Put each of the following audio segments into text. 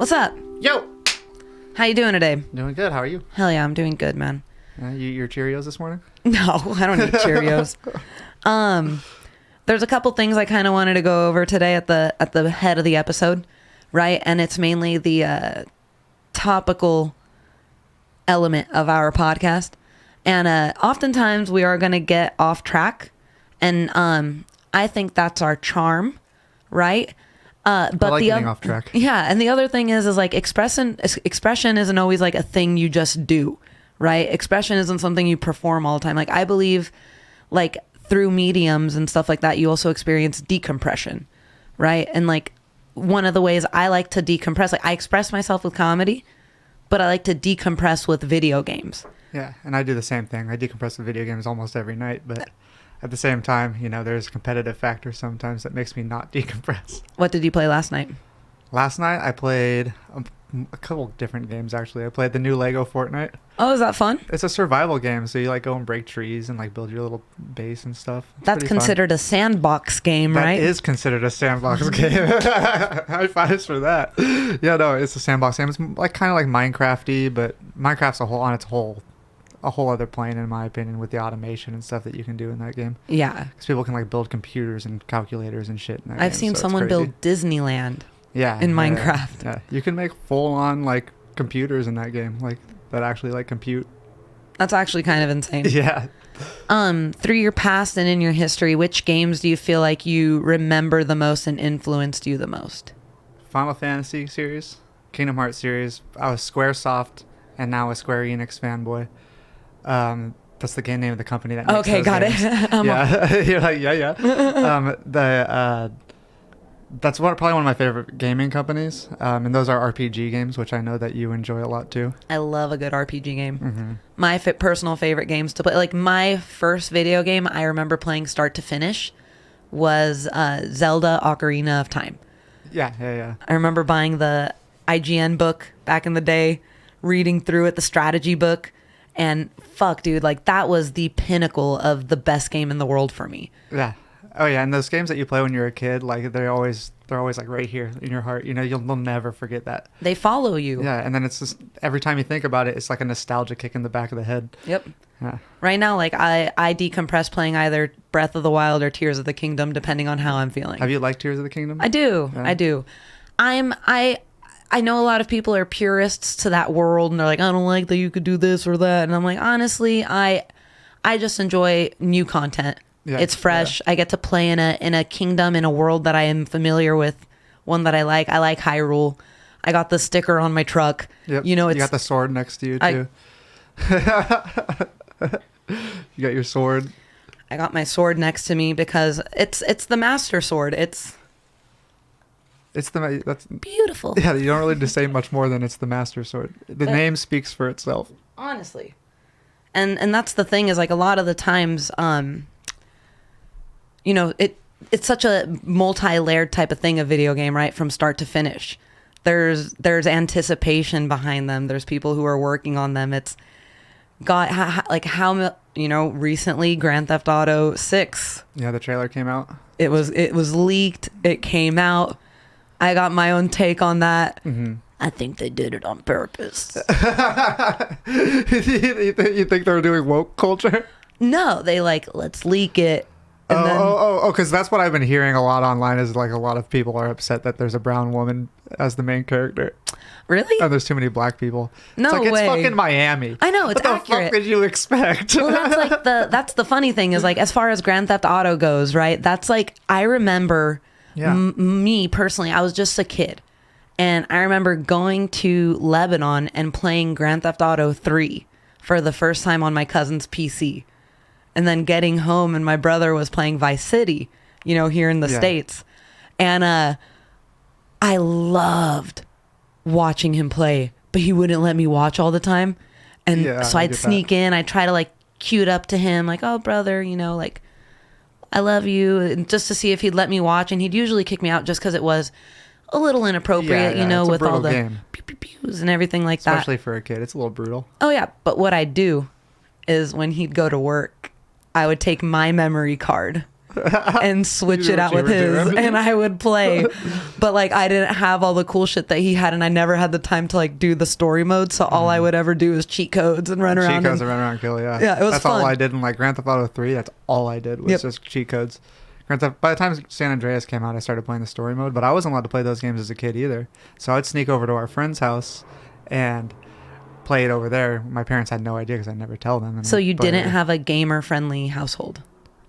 What's up? Yo! How you doing today? Doing good. How are you? Hell yeah, I'm doing good, man. Your Cheerios this morning? No, I don't need Cheerios. There's a couple things I kind of wanted to go over today at the head of the episode, right? And it's mainly the topical element of our podcast. And oftentimes we are going to get off track, and I think that's our charm, right? But I like the getting off track. Yeah, and the other thing is like expression isn't always like a thing you just do, right? Expression isn't something you perform all the time. Like I believe, like through mediums and stuff like that, you also experience decompression, right? And like one of the ways I like to decompress, like I express myself with comedy, but I like to decompress with video games. Yeah, and I do the same thing. I decompress with video games almost every night, but at the same time, there's a competitive factor sometimes that makes me not decompress. What did you play last night? Last night, I played a couple different games, actually. I played the new Lego Fortnite. Oh, is that fun? It's a survival game, so you like go and break trees and like build your little base and stuff. It's That's pretty fun. considered a sandbox game, right? That is considered a sandbox game. High fives for that. Yeah, no, it's a sandbox game. It's like kind of like Minecraft-y, but Minecraft's a whole other plane, in my opinion, with the automation and stuff that you can do in that game. Yeah. Because people can like build computers and calculators and shit in that game. I've seen someone build Disneyland in Minecraft. Yeah, you can make full-on like computers in that game, like that actually like compute. That's actually kind of insane. Yeah. Through your past and in your history, which games do you feel like you remember the most and influenced you the most? Final Fantasy series, Kingdom Hearts series. I was Squaresoft and now a Square Enix fanboy. That's the game name of the company that makes okay, those got games. it. Yeah. You're like, yeah. That's probably one of my favorite gaming companies. And those are RPG games, which I know that you enjoy a lot too. I love a good RPG game. Mm-hmm. My personal favorite games to play, like my first video game I remember playing start to finish was Zelda Ocarina of Time. Yeah. I remember buying the IGN book back in the day, reading through it, the strategy book. And fuck, dude, like that was the pinnacle of the best game in the world for me. Yeah. Oh yeah, and those games that you play when you're a kid, like they're always like right here in your heart. You'll never forget that. They follow you. Yeah, and then it's just every time you think about it, it's like a nostalgia kick in the back of the head. Yep. Yeah. Right now, like I decompress playing either Breath of the Wild or Tears of the Kingdom, depending on how I'm feeling. Have you liked Tears of the Kingdom? I do. Yeah. I do. I know a lot of people are purists to that world and they're like, I don't like that you could do this or that. And I'm like, honestly, I just enjoy new content. Yeah, it's fresh. Yeah. I get to play in a kingdom, in a world that I am familiar with, one that I like. I like Hyrule. I got the sticker on my truck. Yep. You got the sword next to you too. You got your sword. I got my sword next to me because it's the Master Sword. That's beautiful. Yeah, you don't really need to say much more than it's the Master Sword. The name speaks for itself. Honestly. And that's the thing is like a lot of the times, it's such a multi-layered type of thing, a video game, right? From start to finish. There's anticipation behind them. There's people who are working on them. It's got recently Grand Theft Auto 6. Yeah, the trailer came out. It was leaked. It came out. I got my own take on that. Mm-hmm. I think they did it on purpose. You think they're doing woke culture? No, they let's leak it. And because that's what I've been hearing a lot online is like a lot of people are upset that there's a brown woman as the main character. Really? And there's too many black people. No way. It's fucking Miami. I know, it's accurate. What the fuck did you expect? Well, that's the funny thing is like as far as Grand Theft Auto goes, right? That's like I remember me personally, I was just a kid. And I remember going to Lebanon and playing Grand Theft Auto 3 for the first time on my cousin's PC. And then getting home and my brother was playing Vice City, here in the States. And I loved watching him play, but he wouldn't let me watch all the time. And so I'd sneak in. I'd try to cue it up to him like, oh, brother, I love you. And just to see if he'd let me watch. And he'd usually kick me out just because it was a little inappropriate, with all the pews and everything like that. Especially for a kid. It's a little brutal. Oh, yeah. But what I'd do is when he'd go to work, I would take my memory card and switch You it out were with his, doing. and I would play. But like I didn't have all the cool shit that he had, and I never had the time to like do the story mode. So all I would ever do is cheat codes and run around. Cheat codes and run around and kill, yeah. Yeah, it was That's fun. all I did in like Grand Theft Auto 3. That's all I did was Yep. just cheat codes. By the time San Andreas came out, I started playing the story mode, but I wasn't allowed to play those games as a kid either. So I'd sneak over to our friend's house and play it over there. My parents had no idea because I'd never tell them. So you But didn't have a gamer-friendly household.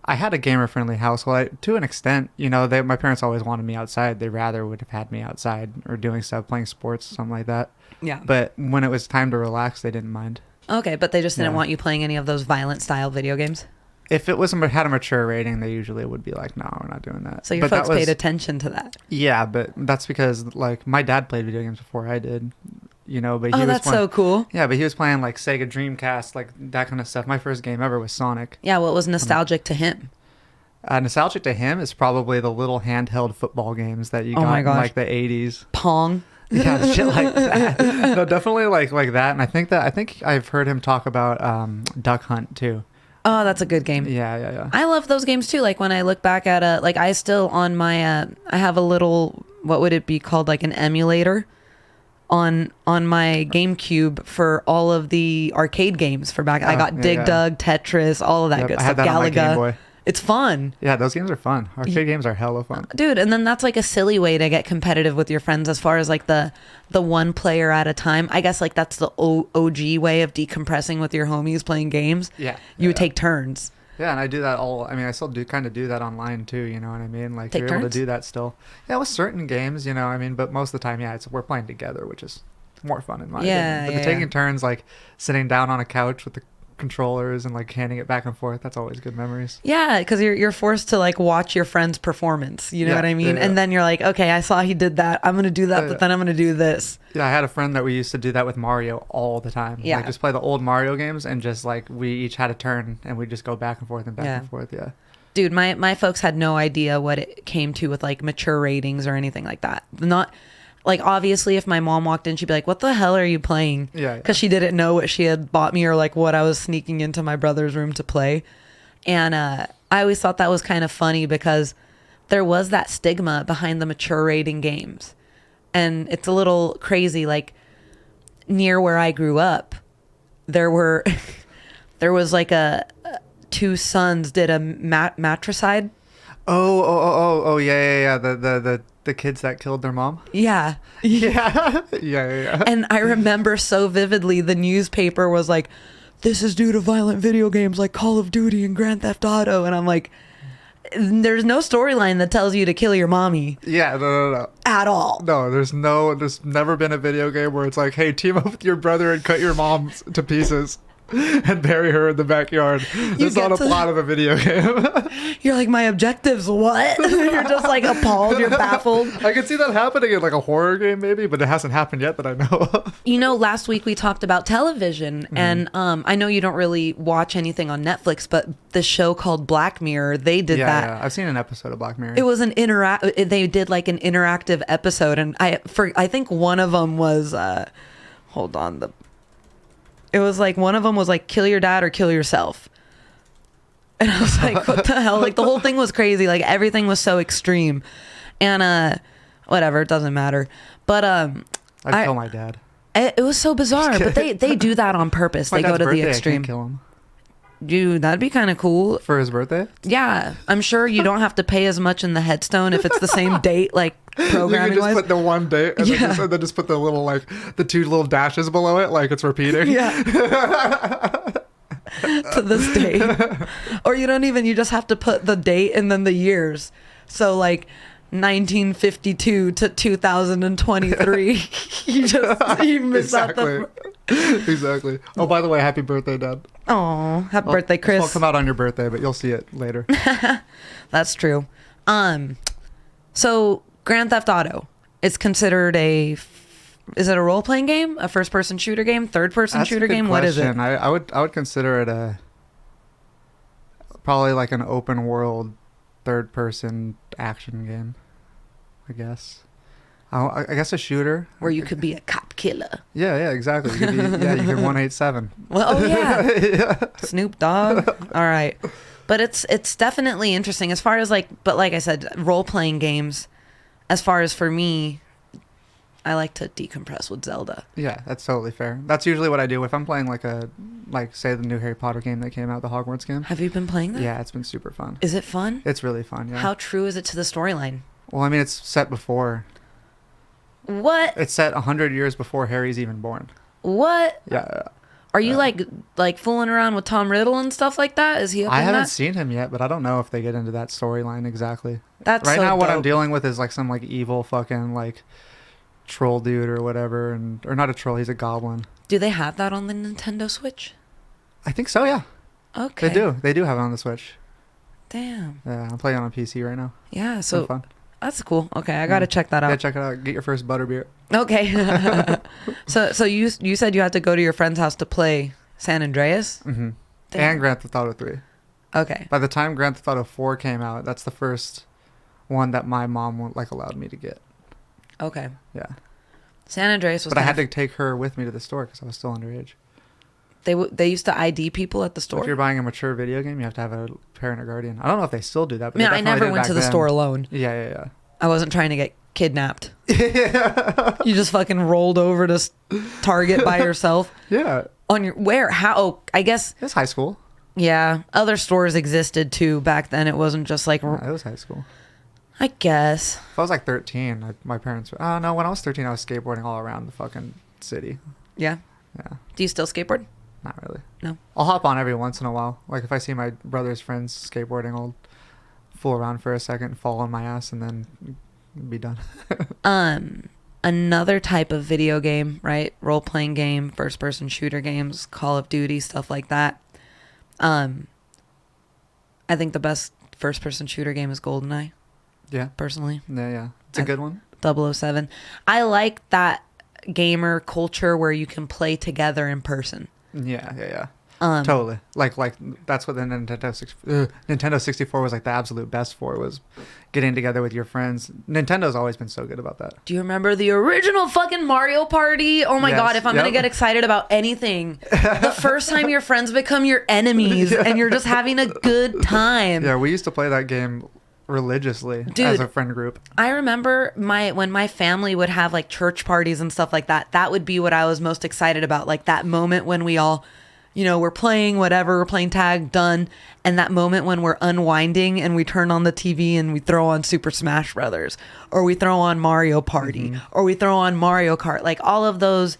I had a gamer-friendly household to an extent. You know, my parents always wanted me outside. They rather would have had me outside or doing stuff, playing sports, something like that. Yeah. But when it was time to relax, they didn't mind. Okay, but they just didn't Yeah. want you playing any of those violent-style video games. If it had a mature rating, they usually would be like, "No, we're not doing that." So your But that folks was- paid attention to that. Yeah, but that's because like my dad played video games before I did, you know. But he Oh, was that's playing, so cool. Yeah, but he was playing like Sega Dreamcast, like that kind of stuff. My first game ever was Sonic. Yeah, what was nostalgic to him? Nostalgic to him is probably the little handheld football games that you Oh got my in gosh. like the 80s. Pong. Yeah, shit like that. No, definitely like that. And I think I've heard him talk about Duck Hunt too. Oh, that's a good game. Yeah. I love those games too. Like when I look back at like I still on my I have a little, what would it be called, like an emulator on my GameCube for all of the arcade games for back. I Oh, got yeah, Dig yeah. Dug, Tetris, all of that Yep, good I stuff. had that on my Game Galaga. Boy. It's fun. Yeah, those games are fun. Arcade games are hella fun. Dude, and then that's like a silly way to get competitive with your friends as far as like the one player at a time. I guess like that's the OG way of decompressing with your homies playing games. Yeah. You would yeah. take turns. Yeah, and I do that I mean, I still do kind of do that online too. You know what I mean? Like Take you're able turns? to do that still. Yeah, with certain games, you know. I mean, but most of the time, yeah, we're playing together, which is more fun in my Yeah, opinion. But yeah, the taking yeah. turns, like sitting down on a couch with the controllers and like handing it back and forth, that's always good memories. Yeah, because you're forced to like watch your friend's performance. You know Yeah, what I mean? yeah. And then you're like, okay, I saw he did that. I'm gonna do that, Yeah. but then I'm gonna do this. Yeah, I had a friend that we used to do that with Mario all the time. Yeah. Like, just play the old Mario games and just like we each had a turn and we just go back and forth and back Yeah. and forth. Yeah. Dude, my folks had no idea what it came to with like mature ratings or anything like that. Not like obviously if my mom walked in, she'd be like, "What the hell are you playing?" Yeah. Because she didn't know what she had bought me or like what I was sneaking into my brother's room to play. And I always thought that was kind of funny because there was that stigma behind the mature rating games. And it's a little crazy. Like near where I grew up, there was like two sons did a matricide. Oh, yeah. The kids that killed their mom. Yeah. Yeah. And I remember so vividly the newspaper was like, "This is due to violent video games like Call of Duty and Grand Theft Auto." And I'm like, there's no storyline that tells you to kill your mommy Yeah, no. at all. No, there's never been a video game where it's like, hey, team up with your brother and cut your mom to pieces and bury her in the backyard. That's get not a to- plot of a video game. You're like, my objectives, what? You're just like appalled. You're baffled. I can see that happening in like a horror game maybe, but it hasn't happened yet that I know of. You know, last week we talked about television, and I know you don't really watch anything on Netflix, but the show called Black Mirror, they did that. Yeah. I've seen an episode of Black Mirror. It was they did like an interactive episode, and I think one of them was it was like one of them was like kill your dad or kill yourself. And I was like, what the hell? Like the whole thing was crazy. Like everything was so extreme. And whatever, it doesn't matter. But I'd kill my dad. it was so bizarre, but they do that on purpose. My They go dad's to birthday, the I extreme. can't kill him. Dude, that'd be kind of cool. For his birthday? Yeah, I'm sure you don't have to pay as much in the headstone if it's the same date, like You programming can just wise. put the one date and, then just put the little like the two little dashes below it like it's repeating. Yeah. To this date. Or you just have to put the date and then the years. So like 1952 to 2023. you miss out the. Exactly. Oh, by the way, happy birthday, Dad. Oh, happy birthday, This won't Chris. come out on your birthday, but you'll see it later. That's true. So Grand Theft Auto is considered is it a role playing game, a first person shooter game, third person That's a shooter good game? What is it? question. I would consider it probably like an open world third person action game, I guess. I guess a shooter. Where you could be a cop killer. Yeah, exactly. You could 187. Well, oh yeah. Snoop Dogg. All right. But it's definitely interesting as far as but like I said, role playing games. As far as for me, I like to decompress with Zelda. Yeah, that's totally fair. That's usually what I do if I'm playing say the new Harry Potter game that came out, the Hogwarts game. Have you been playing that? Yeah, it's been super fun. Is it fun? It's really fun, yeah. How true is it to the storyline? Well, I mean, it's set before. What? It's set 100 years before Harry's even born. What? Yeah. Are you like fooling around with Tom Riddle and stuff like that? Is he up I in haven't that? seen him yet, but I don't know if they get into that storyline exactly. That's right so now. What I'm dope. dealing with is like some like evil fucking like troll dude or whatever, or not a troll. He's a goblin. Do they have that on the Nintendo Switch? I think so. Yeah. Okay. They do. They do have it on the Switch. Damn. Yeah, I'm playing on PC right now. Yeah. It's So fun. that's cool. Okay, I gotta check that Yeah, out. check it out. Get your first butterbeer. Okay. so you said you had to go to your friend's house to play San Andreas? Mm-hmm. Damn. And Grand Theft Auto 3. Okay. By the time Grand Theft Auto 4 came out, that's the first one that my mom allowed me to get. Okay. Yeah. San Andreas was. But I had to take her with me to the store because I was still underage. They used to ID people at the If store. you're buying a mature video game, you have to have a parent or guardian. I don't know if they still do that. But Man, they I definitely never did went back to the then. store alone. Yeah. I wasn't trying to get kidnapped. You just fucking rolled over to Target by yourself. Yeah. On your where? How? Oh, I guess. It's high school. Yeah, other stores existed too back then. It wasn't just like. Yeah, it was high school. I guess. If I was like 13, my parents. Oh no, when I was 13, I was skateboarding all around the fucking city. Yeah. Yeah. Do you still skateboard? Not really. No. I'll hop on every once in a while. Like if I see my brother's friends skateboarding, I'll fool around for a second, fall on my ass, and then be done. Another type of video game, right? Role playing game, first person shooter games, Call of Duty, stuff like that. I think the best first person shooter game is GoldenEye, Yeah. personally. Yeah. It's a good one. 007. I like that gamer culture where you can play together in person. Yeah. Totally. Like that's what the Nintendo 64 was like the absolute best for, was getting together with your friends. Nintendo's always been so good about that. Do you remember the original fucking Mario Party? Oh my Yes. God, if I'm going to get excited about anything, the first time your friends become your enemies and you're just having a good time. Yeah, we used to play that game religiously as a friend group. I remember when my family would have like church parties and stuff like that, that would be what I was most excited about. Like that moment when we all, we're playing whatever, we're playing tag, done. And that moment when we're unwinding and we turn on the TV and we throw on Super Smash Brothers, or we throw on Mario Party, or we throw on Mario Kart, like all of those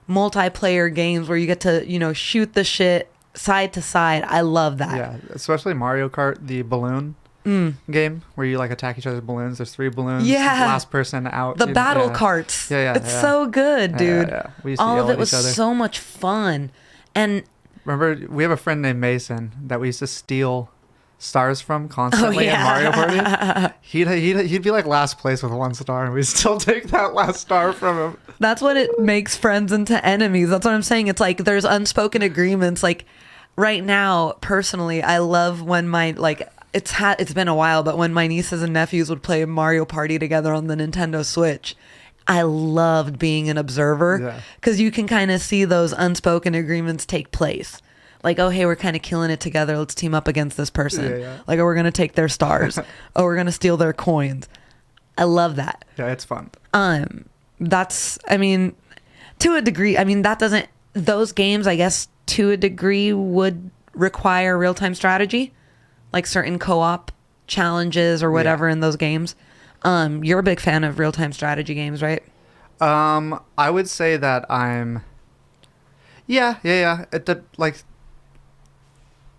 multiplayer games where you get to, shoot the shit side to side. I love that. Yeah, especially Mario Kart, the balloon game where you like attack each other's balloons. There's 3 balloons. Yeah. Last person out. The battle carts. Yeah. It's so good, dude. Yeah. We used to All yell of it at was each other. so much fun. And Remember, we have a friend named Mason that we used to steal stars from constantly yeah. in Mario Party. He'd be like last place with 1 star, and we still take that last star from him. that's what it makes friends into enemies. That's what I'm saying. It's like there's unspoken agreements. Like right now, personally, I love when my it's been a while, but when my nieces and nephews would play Mario Party together on the Nintendo Switch, I loved being an observer because you can kind of see those unspoken agreements take place. Like, oh, hey, we're kind of killing it together. Let's team up against this person. Yeah. Like, oh, we're going to take their stars. Oh, we're going to steal their coins. I love that. Yeah, it's fun. That's, to a degree, those games, I guess, to a degree would require real-time strategy, like certain co-op challenges or whatever in those games. You're a big fan of real-time strategy games, right? I would say that I'm. Yeah.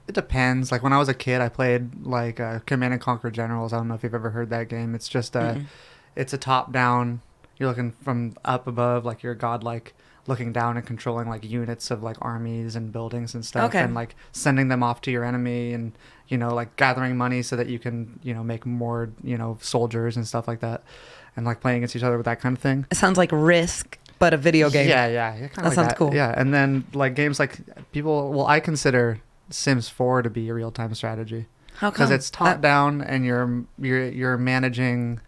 It depends. Like when I was a kid, I played like Command and Conquer Generals. I don't know if you've ever heard that game. It's just it's a top-down. You're looking from up above, like you're godlike, looking down and controlling like units of like armies and buildings and stuff, and like sending them off to your enemy, and like gathering money so that you can make more soldiers and stuff like that, and like playing against each other with that kind of thing. It sounds like Risk, but a video game. Yeah, kind of like sounds cool. Yeah, and then like games like I consider Sims 4 to be a real-time strategy. How come? Because it's top-down and you're managing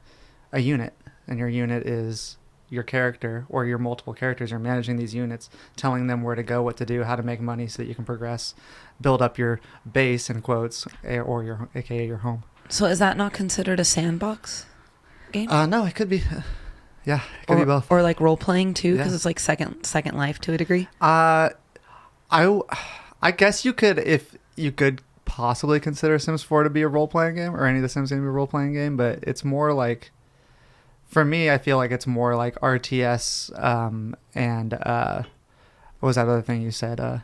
a unit, and your unit is your character or your multiple characters. You're managing these units, telling them where to go, what to do, how to make money so that you can progress, build up your base in quotes, or your aka your home. So is that not considered a sandbox game? No, it could be. Yeah, it could be both. Or like role playing too, because Yeah. it's like second life to a degree. I guess you could, if you could possibly consider Sims 4 to be a role playing game, or any of the Sims to be a role playing game, but it's more like, for me, I feel like it's more like RTS, and what was that other thing you said?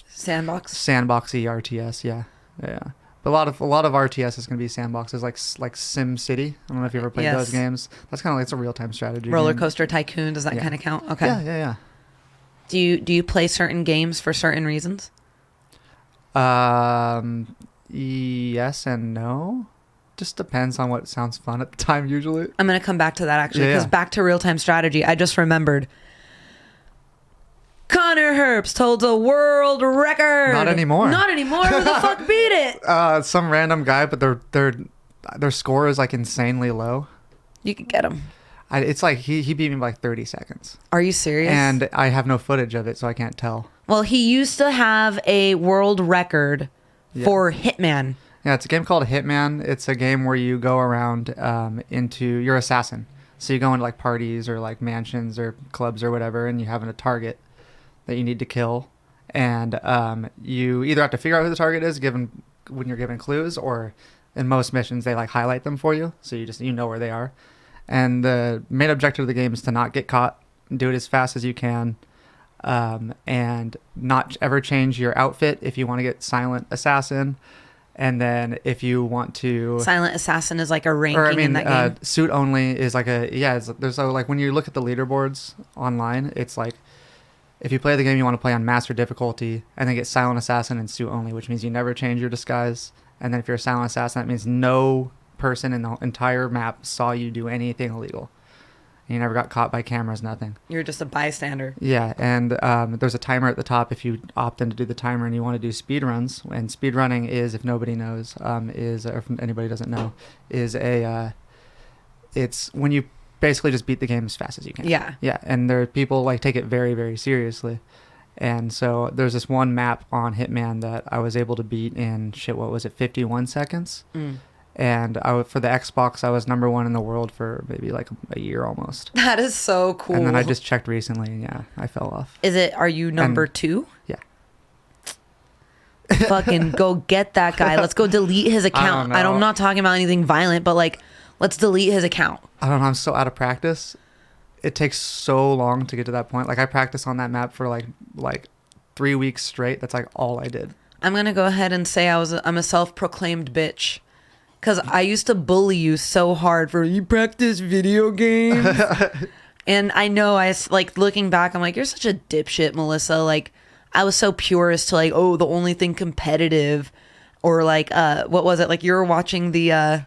Sandbox. Sandboxy RTS, yeah. But a lot of RTS is going to be sandboxes, like Sim City. I don't know if you ever played those games. That's kind of like, it's a real time strategy. Roller game. Coaster Tycoon. Does that kind of count? Okay. Yeah. Do you play certain games for certain reasons? Yes and no. Just depends on what sounds fun at the time. Usually, I'm gonna come back to that actually, because back to real time strategy. I just remembered. Connor Herbst holds a world record. Not anymore. Who the fuck beat it? some random guy, but their score is like insanely low. You can get him. It's like he beat me by like 30 seconds. Are you serious? And I have no footage of it, so I can't tell. Well, he used to have a world record for Hitman. Yeah, it's a game called Hitman. It's a game where you go around you're assassin. So you go into like parties or like mansions or clubs or whatever, and you have a target that you need to kill. And you either have to figure out who the target is when you're given clues, or in most missions they like highlight them for you, so you know where they are. And the main objective of the game is to not get caught, do it as fast as you can, and not ever change your outfit if you want to get Silent Assassin. And then if you want to... Silent Assassin is like a ranking in that game. Suit only is like there's like when you look at the leaderboards online, it's like if you play the game you want to play on master difficulty and then get Silent Assassin and suit only, which means you never change your disguise. And then if you're a Silent Assassin, that means no person in the entire map saw you do anything illegal. You never got caught by cameras, nothing. You're just a bystander. Yeah, and there's a timer at the top if you opt in to do the timer and you want to do speed runs. And speed running is, if nobody knows, or if anybody doesn't know, is it's when you basically just beat the game as fast as you can. Yeah. Yeah, and there are people like take it very, very seriously. And so there's this one map on Hitman that I was able to beat in 51 seconds? And for the Xbox, I was #1 in the world for maybe like a year almost. That is so cool. And then I just checked recently, and yeah, I fell off. Are you number 2? Yeah. Fucking go get that guy. Let's go delete his account. I'm not talking about anything violent, but like, let's delete his account. I don't know. I'm so out of practice. It takes so long to get to that point. Like I practiced on that map for like 3 weeks straight. That's like all I did. I'm gonna go ahead and say I'm a self-proclaimed bitch. Because I used to bully you so hard for, you practice video games. And I know, like, looking back, I'm like, you're such a dipshit, Melissa. Like, I was so pure as to, like, oh, the only thing competitive. Or, like, what was it? Like, you were watching the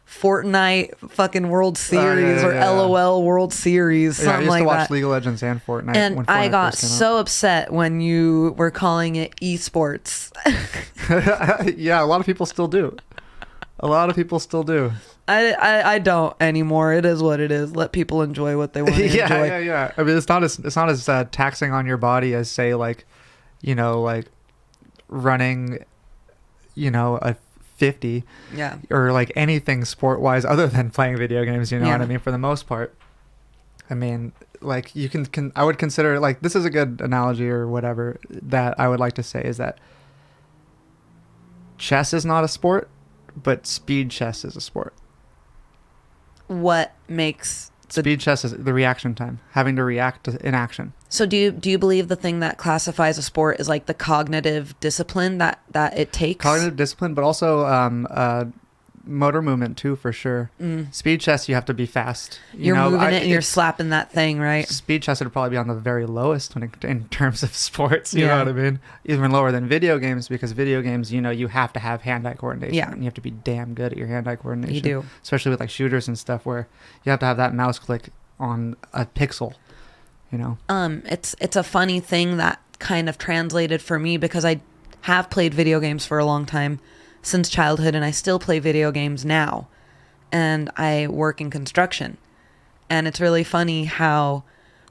Fortnite fucking World Series or LOL World Series. Something like that. I used to watch League of Legends and Fortnite. And when Fortnite I got first came so upset when you were calling it esports. Yeah, a lot of people still do. I don't anymore. It is what it is. Let people enjoy what they want to enjoy. Yeah. I mean, it's not as taxing on your body as, say, like, like running, a 50. Yeah. Or like anything sport wise other than playing video games. You know what I mean? For the most part. I mean, like you can I would consider, like, this is a good analogy or whatever that I would like to say is that chess is not a sport, but speed chess is a sport. What makes speed chess is the reaction time, having to react in action. So do you believe the thing that classifies a sport is like the cognitive discipline that it takes? Cognitive discipline, but also motor movement too, for sure. Speed chess, you have to be fast. You're moving it and you're slapping that thing, right? Speed chess would probably be on the very lowest in terms of sports. You know what I mean? Even lower than video games, because video games, you have to have hand-eye coordination. Yeah. And you have to be damn good at your hand-eye coordination. You do. Especially with like shooters and stuff where you have to have that mouse click on a pixel. It's a funny thing that kind of translated for me because I have played video games for a long time, since childhood, and I still play video games now, and I work in construction. And it's really funny how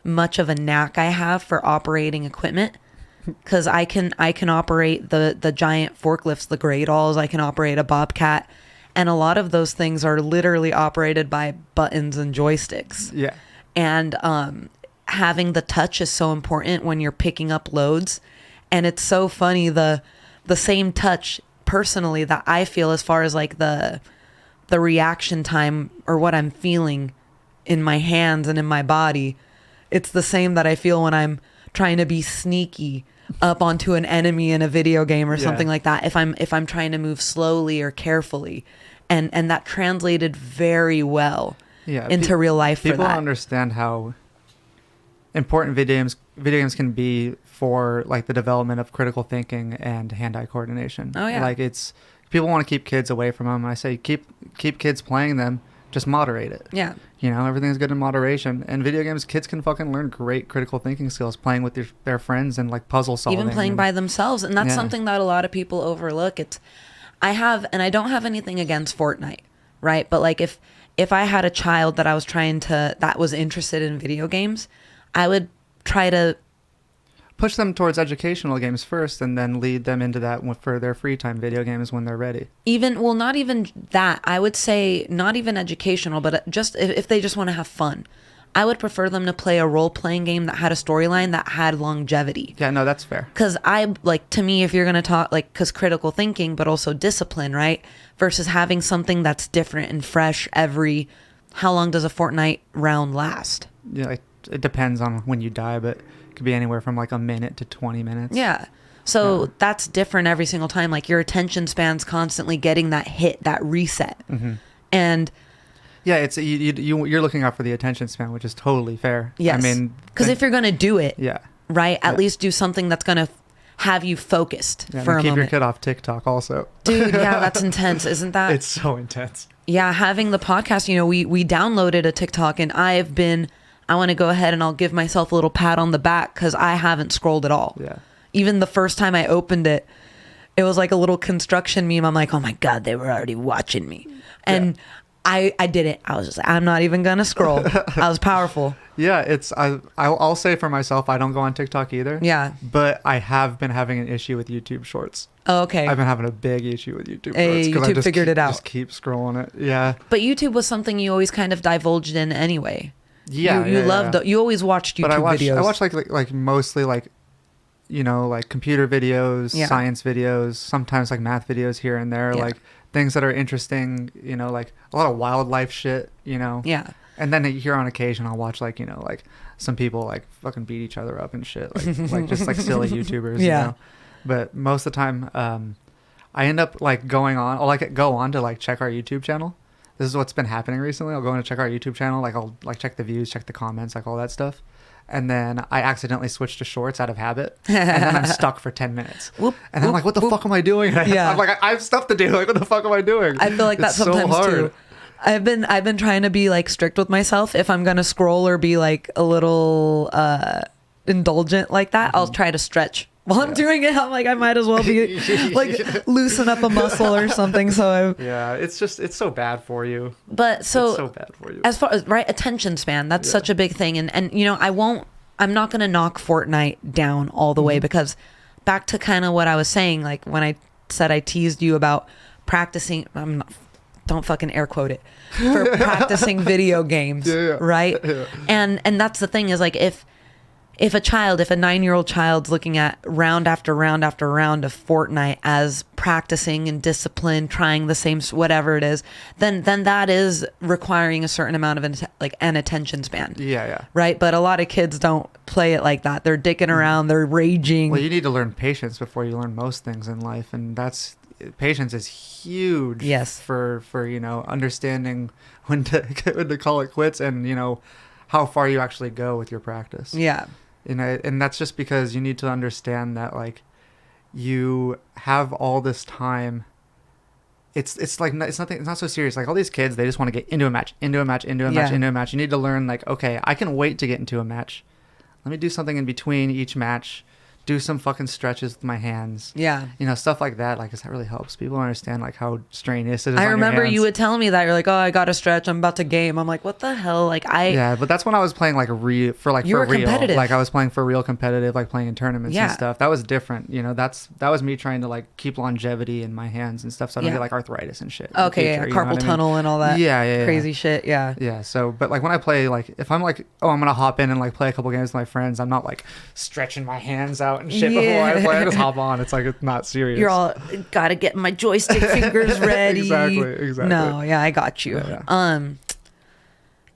much of a knack I have for operating equipment. Because I can operate the giant forklifts, the Gradalls. I can operate a Bobcat. And a lot of those things are literally operated by buttons and joysticks. Yeah. And having the touch is so important when you're picking up loads. And it's so funny, the same touch personally that I feel as far as like the reaction time or what I'm feeling in my hands and in my body. It's the same that I feel when I'm trying to be sneaky up onto an enemy in a video game or something like that. If I'm trying to move slowly or carefully. And that translated very well into real life for that. People don't understand how important video games can be for like the development of critical thinking and hand-eye coordination. Oh yeah. Like it's people want to keep kids away from them. I say keep kids playing them, just moderate it. Yeah. You know, everything's good in moderation. And video games, kids can fucking learn great critical thinking skills playing with their friends and like puzzle solving. Even playing by themselves. And that's something that a lot of people overlook. I don't have anything against Fortnite, right? But like if I had a child that was interested in video games, I would try to push them towards educational games first and then lead them into that for their free time video games when they're ready. Not even that. I would say not even educational, but just if they just want to have fun. I would prefer them to play a role-playing game that had a storyline that had longevity. Yeah, no, that's fair. Because to me, if you're going to talk, like, because critical thinking, but also discipline, right? Versus having something that's different and fresh how long does a Fortnite round last? Yeah, like, it depends on when you die, but it could be anywhere from like a minute to 20 minutes. Yeah. So that's different every single time. Like your attention span's constantly getting that hit, that reset. Mm-hmm. And yeah, it's you're looking out for the attention span, which is totally fair. Yes. I mean, because if you're going to do it, right, at Yeah. least do something that's going to have you focused for a moment. Keep your kid off TikTok also. Dude, yeah, that's intense, isn't that? It's so intense. Yeah, having the podcast, we downloaded a TikTok and I want to go ahead and I'll give myself a little pat on the back because I haven't scrolled at all. Yeah. Even the first time I opened it, it was like a little construction meme. I'm like, oh my God, they were already watching me. And I did it. I was just like, I'm not even going to scroll. I was powerful. Yeah, I'll say for myself, I don't go on TikTok either. Yeah. But I have been having an issue with YouTube Shorts. Oh, okay. I've been having a big issue with YouTube Hey, Shorts. YouTube figured it out. Just keep scrolling it. Yeah. But YouTube was something you always kind of divulged in anyway. Yeah. You loved you always watched YouTube videos. I watch like mostly like, like computer videos, science videos, sometimes like math videos here and there, like things that are interesting, like a lot of wildlife shit, Yeah. And then here on occasion I'll watch like, like some people like fucking beat each other up and shit, like just like silly YouTubers, But most of the time, I end up like going on, I'll like go on to like check our YouTube channel. This is what's been happening recently. I'll go in and check our YouTube channel, like I'll like check the views, check the comments, like all that stuff. And then I accidentally switch to shorts out of habit, and then I'm stuck for 10 minutes. And I'm like, what the fuck am I doing? I'm like, I have stuff to do. Like, what the fuck am I doing? I feel like that sometimes too. I've been trying to be like strict with myself. If I'm gonna scroll or be like a little indulgent like that, I'll try to stretch while I'm doing it. I'm like, I might as well be like loosen up a muscle or something. So it's so bad for you. But it's so bad for you. As far as attention span, that's such a big thing. And I'm not gonna knock Fortnite down all the way, because back to kind of what I was saying, like when I said I teased you about practicing, don't fucking air quote it, for practicing video games, right? Yeah. And that's the thing is like if a 9-year-old child's looking at round after round after round of Fortnite as practicing and discipline, trying the same whatever it is, then that is requiring a certain amount of an attention span. Yeah. Right, but a lot of kids don't play it like that. They're dicking around, they're raging. Well, you need to learn patience before you learn most things in life, and patience is huge. Yes. For understanding when to call it quits, and how far you actually go with your practice. Yeah. And that's just because you need to understand that like you have all this time. It's like it's nothing. It's not so serious. Like all these kids, they just want to get into a match. You need to learn like, okay, I can wait to get into a match. Let me do something in between each match do some fucking stretches with my hands. Yeah. You know, stuff like that. Like, 'cause that really helps. People don't understand like how strenuous it is. I on remember your hands. you would tell me that. You're like, oh, I got to stretch. I'm about to game. I'm like, what the hell? Like, Yeah, but that's when I was playing like You for were real. competitive. Like I was playing for real competitive, like playing in tournaments Yeah. and stuff. That was different. You know, that was me trying to like keep longevity in my hands and stuff, so I don't Yeah. get like arthritis and shit. in the Okay, future, yeah, you know carpal what I mean? tunnel and all that. Yeah. Crazy shit. Yeah. Yeah, so but like when I play, like if I'm like, oh, I'm gonna hop in and like play a couple games with my friends, I'm not like stretching my hands out and shit before I play. I just hop on. It's like it's not serious. You're all gotta get my joystick fingers ready. Exactly. No, yeah, I got you. Yeah.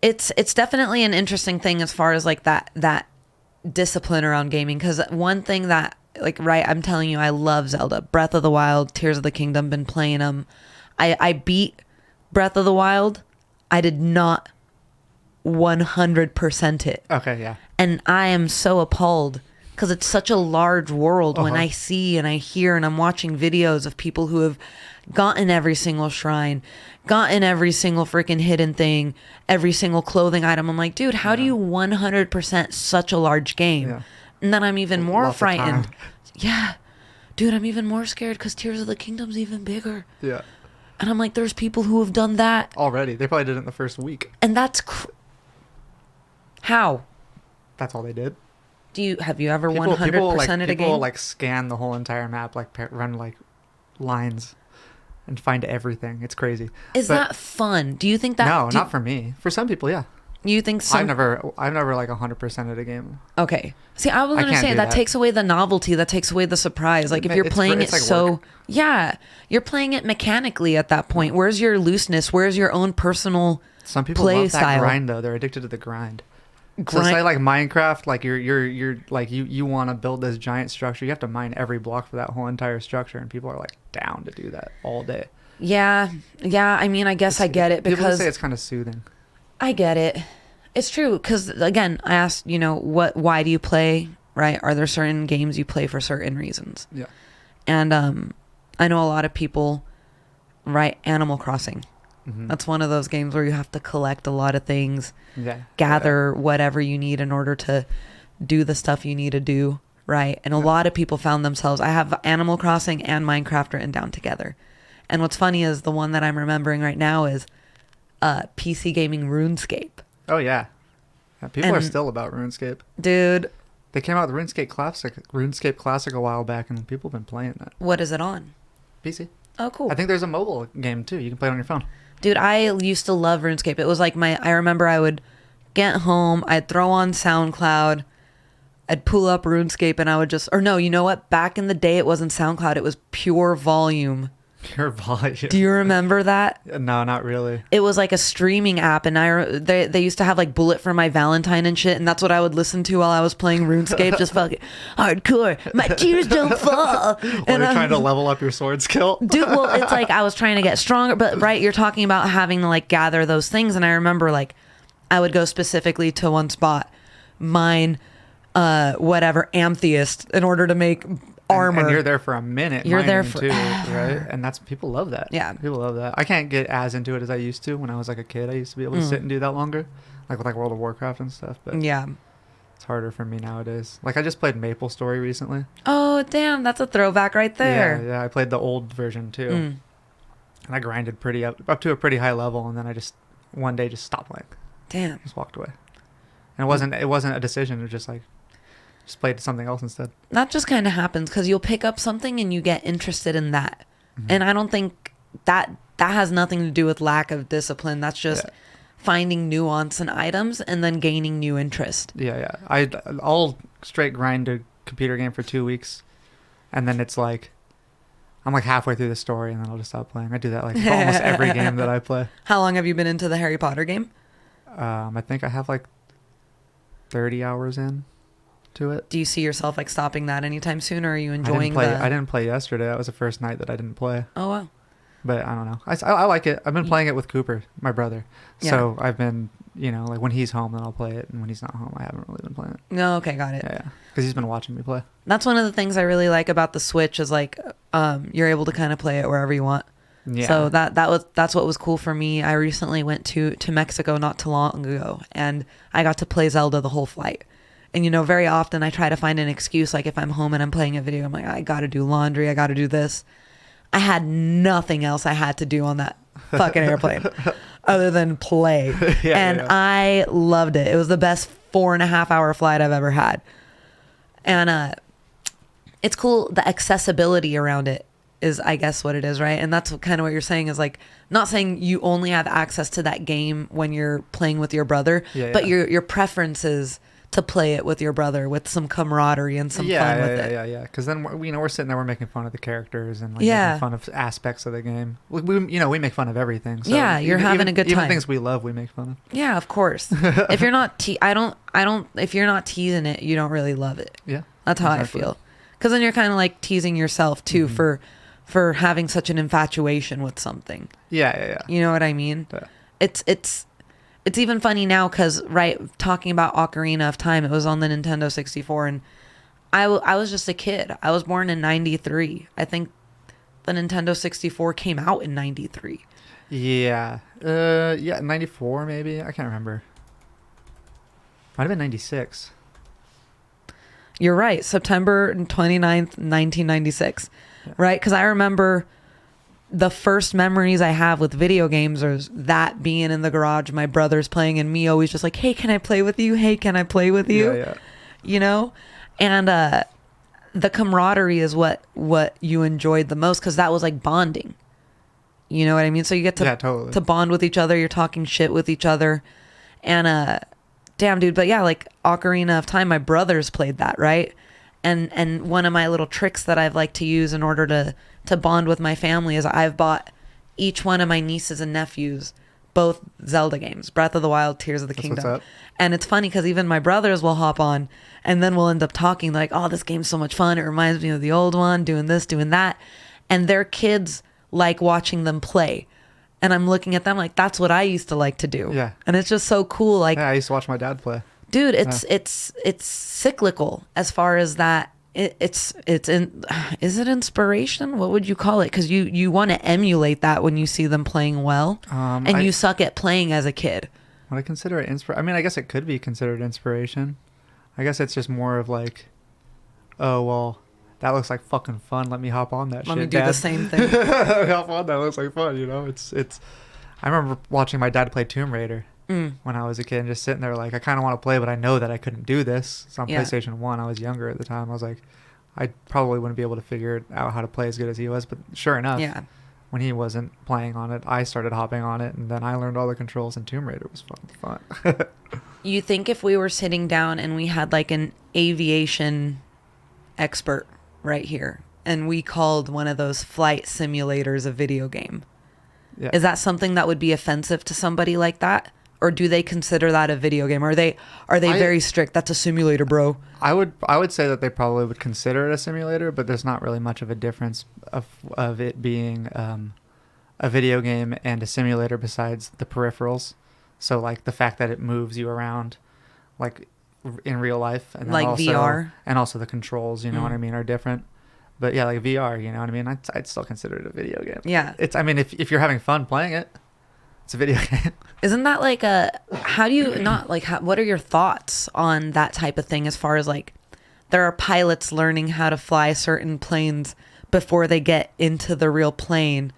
It's definitely an interesting thing as far as like that discipline around gaming, because one thing that like, right, I'm telling you, I love Zelda, Breath of the Wild, Tears of the Kingdom, been playing them. I beat Breath of the Wild. I did not 100% it. Okay, yeah. And I am so appalled because it's such a large world when Uh-huh. I see and I hear and I'm watching videos of people who have gotten every single shrine, gotten every single freaking hidden thing, every single clothing item. I'm like, dude, how do you 100% such a large game? Yeah. And then I'm even more Lots of frightened. time. Yeah. Dude, I'm even more scared because Tears of the Kingdom's even bigger. Yeah. And I'm like, there's people who have done that. Already. They probably did it in the first week. And that's... How? That's all they did. Have you ever People 100%ed a people game? like scan the whole entire map, like run like lines and find everything. It's crazy. Is But that fun? Do you think that... no, not for me. For some people, yeah. You think I've never like 100% at a game. Okay. See, I was I gonna can't say do that that. takes away the novelty. That takes away the surprise. Like if you're It's playing it's it like so, work. yeah, you're playing it mechanically at that point. Where's your looseness? Where's your own personal Some people play love that style? grind though. They're addicted to the grind. So Grind- say like Minecraft, like you're like you want to build this giant structure. You have to mine every block for that whole entire structure, and people are like down to do that all day. Yeah, yeah. I mean, I guess I get it People because say it's kind of soothing. I get it. It's true because again, I asked, why do you play? Right? Are there certain games you play for certain reasons? Yeah. And I know a lot of people, right? Animal Crossing. Mm-hmm. That's one of those games where you have to collect a lot of things, Yeah. gather whatever you need in order to do the stuff you need to do, right? And a lot of people found themselves, I have Animal Crossing and Minecraft written down together. And what's funny is the one that I'm remembering right now is PC gaming RuneScape. Oh yeah. People are And- still about RuneScape. Dude, They came out with RuneScape Classic a while back, and people have been playing that. what is it on? PC. Oh, cool. I think there's a mobile game too. You can play it on your phone. Dude, I used to love RuneScape. It was like I remember I would get home, I'd throw on SoundCloud, I'd pull up RuneScape, and I would just, or no, you know what? Back in the day, it wasn't SoundCloud, it was Pure Volume. Pure volume. Do you remember that? No, not really. It was like a streaming app, and they used to have like Bullet for My Valentine and shit, and that's what I would listen to while I was playing RuneScape, just fucking hardcore. My tears don't fall. While And you're I'm- trying to level up your sword skill. Dude, well, it's like I was trying to get stronger, but right, you're talking about having to like gather those things, and I remember like I would go specifically to one spot, mine, whatever, Amethyst, in order to make armor. And you're there for a minute. You're there mining, right? And that's people love that. Yeah. People love that. I can't get as into it as I used to when I was like a kid. I used to be able to sit and do that longer, like with like World of Warcraft and stuff. But Yeah. it's harder for me nowadays. Like I just played Maple Story recently. Oh, damn, that's a throwback right there. Yeah. I played the old version too, and I grinded pretty up to a pretty high level, and then I just one day just stopped playing, Damn. just walked away. And it wasn't a decision. It was just like just played something else instead. That just kind of happens because you'll pick up something and you get interested in that. And I don't think that has nothing to do with lack of discipline. That's just finding nuance in items and then gaining new interest. Yeah. I'll straight grind a computer game for 2 weeks, and then it's like I'm like halfway through the story, and then I'll just stop playing. I do that like for almost every game that I play. How long have you been into the Harry Potter game? I think I have like 30 hours in to it. Do you see yourself like stopping that anytime soon, or are you I enjoying didn't play yesterday. That was the first night that I didn't play. Oh, wow. But I don't know. I like it. I've been playing it with Cooper, my brother. So I've been, like when he's home, then I'll play it. And when he's not home, I haven't really been playing it. No, okay, got it. Yeah. Because he's been watching me play. That's one of the things I really like about the Switch is like you're able to kind of play it wherever you want. Yeah. So that's what was cool for me. I recently went to Mexico not too long ago, and I got to play Zelda the whole flight. And, very often I try to find an excuse. Like if I'm home and I'm playing a video, I'm like, I got to do laundry. I got to do this. I had nothing else I had to do on that fucking airplane other than play. I loved it. It was the best 4.5 hour flight I've ever had. And it's cool. The accessibility around it is, I guess, what it is, right? And that's kind of what you're saying is like, not saying you only have access to that game when you're playing with your brother, but your preferences to play it with your brother with some camaraderie and some fun with it. Yeah. Because then we're sitting there, we're making fun of the characters and like making fun of aspects of the game. We make fun of everything. So you're having a good time. Even things we love, we make fun of. Yeah, of course. If you're not, if you're not teasing it, you don't really love it. Yeah, that's how I feel. Because then you're kind of like teasing yourself too for having such an infatuation with something. Yeah. You know what I mean? Yeah. It's even funny now because, right, talking about Ocarina of Time, it was on the Nintendo 64, and I was just a kid. I was born in 93. I think the Nintendo 64 came out in 93. Yeah. 94 maybe. I can't remember. Might have been 96. You're right. September 29th, 1996. Yeah. Right? Because I remember the first memories I have with video games is that being in the garage, my brothers playing, and me always just like, hey, can I play with you? Hey, can I play with you? Yeah. And the camaraderie is what you enjoyed the most because that was like bonding. You know what I mean? So you get to bond with each other. You're talking shit with each other. And damn, dude. But yeah, like Ocarina of Time, my brothers played that, right? And one of my little tricks that I've liked to use in order to bond with my family is I've bought each one of my nieces and nephews both Zelda games, Breath of the Wild, Tears of the Kingdom. And it's funny because even my brothers will hop on and then we'll end up talking like, oh, this game's so much fun. It reminds me of the old one, doing this, doing that. And their kids like watching them play. And I'm looking at them like, that's what I used to like to do. Yeah. And it's just so cool. Like, I used to watch my dad play. Dude, it's cyclical as far as that. Is it inspiration? What would you call it? Because you want to emulate that when you see them playing well, and you suck at playing as a kid. Would I consider it inspiration? I mean, I guess it could be considered inspiration. I guess it's just more of like, oh well, that looks like fucking fun. Let me hop on that. Let shit, me do Dad. the same thing. Hop on that. Looks like fun. It's. I remember watching my dad play Tomb Raider. When I was a kid and just sitting there like I kind of want to play but I know that I couldn't do this. It's on PlayStation 1. I was younger at the time. I was like I probably wouldn't be able to figure out how to play as good as he was, but sure enough, when he wasn't playing on it, I started hopping on it and then I learned all the controls and Tomb Raider was fun. You think if we were sitting down and we had like an aviation expert right here and we called one of those flight simulators a video game, is that something that would be offensive to somebody like that? Or do they consider that a video game? Are they very strict? That's a simulator, bro. I would say that they probably would consider it a simulator, but there's not really much of a difference of it being a video game and a simulator besides the peripherals. So like the fact that it moves you around, like in real life, and then like also, VR, and also the controls, you know what I mean, are different. But yeah, like VR, you know what I mean. I'd still consider it a video game. Yeah, it's. I mean, if you're having fun playing it. It's a video game. Isn't that like how do you not like, what are your thoughts on that type of thing as far as like, there are pilots learning how to fly certain planes before they get into the real plane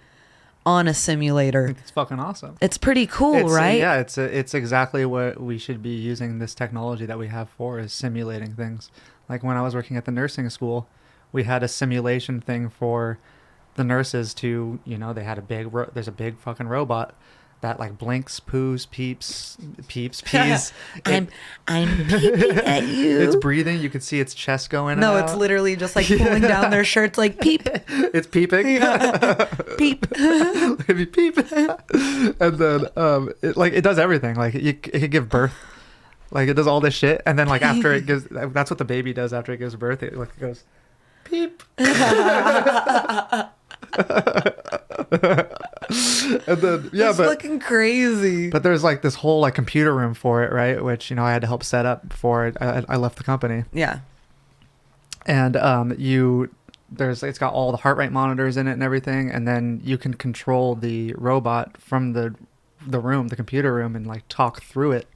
on a simulator. It's fucking awesome. It's pretty cool, right? Yeah, it's exactly what we should be using this technology that we have for is simulating things. Like when I was working at the nursing school, we had a simulation thing for the nurses to, they had there's a big fucking robot that like blinks, poos, peeps. I'm peeping at you. It's breathing. You can see its chest going. No, out. It's literally just like pulling down their shirts, like peep. It's peeping. Peep. Maybe peep. And then it does everything. Like it can give birth. Like it does all this shit, and then like after it gives, that's what the baby does after it gives birth. It goes, peep. And then it's fucking crazy. But there's like this whole like computer room for it, right? Which I had to help set up before I left the company. Yeah. And it's got all the heart rate monitors in it and everything, and then you can control the robot from the room, the computer room, and like talk through it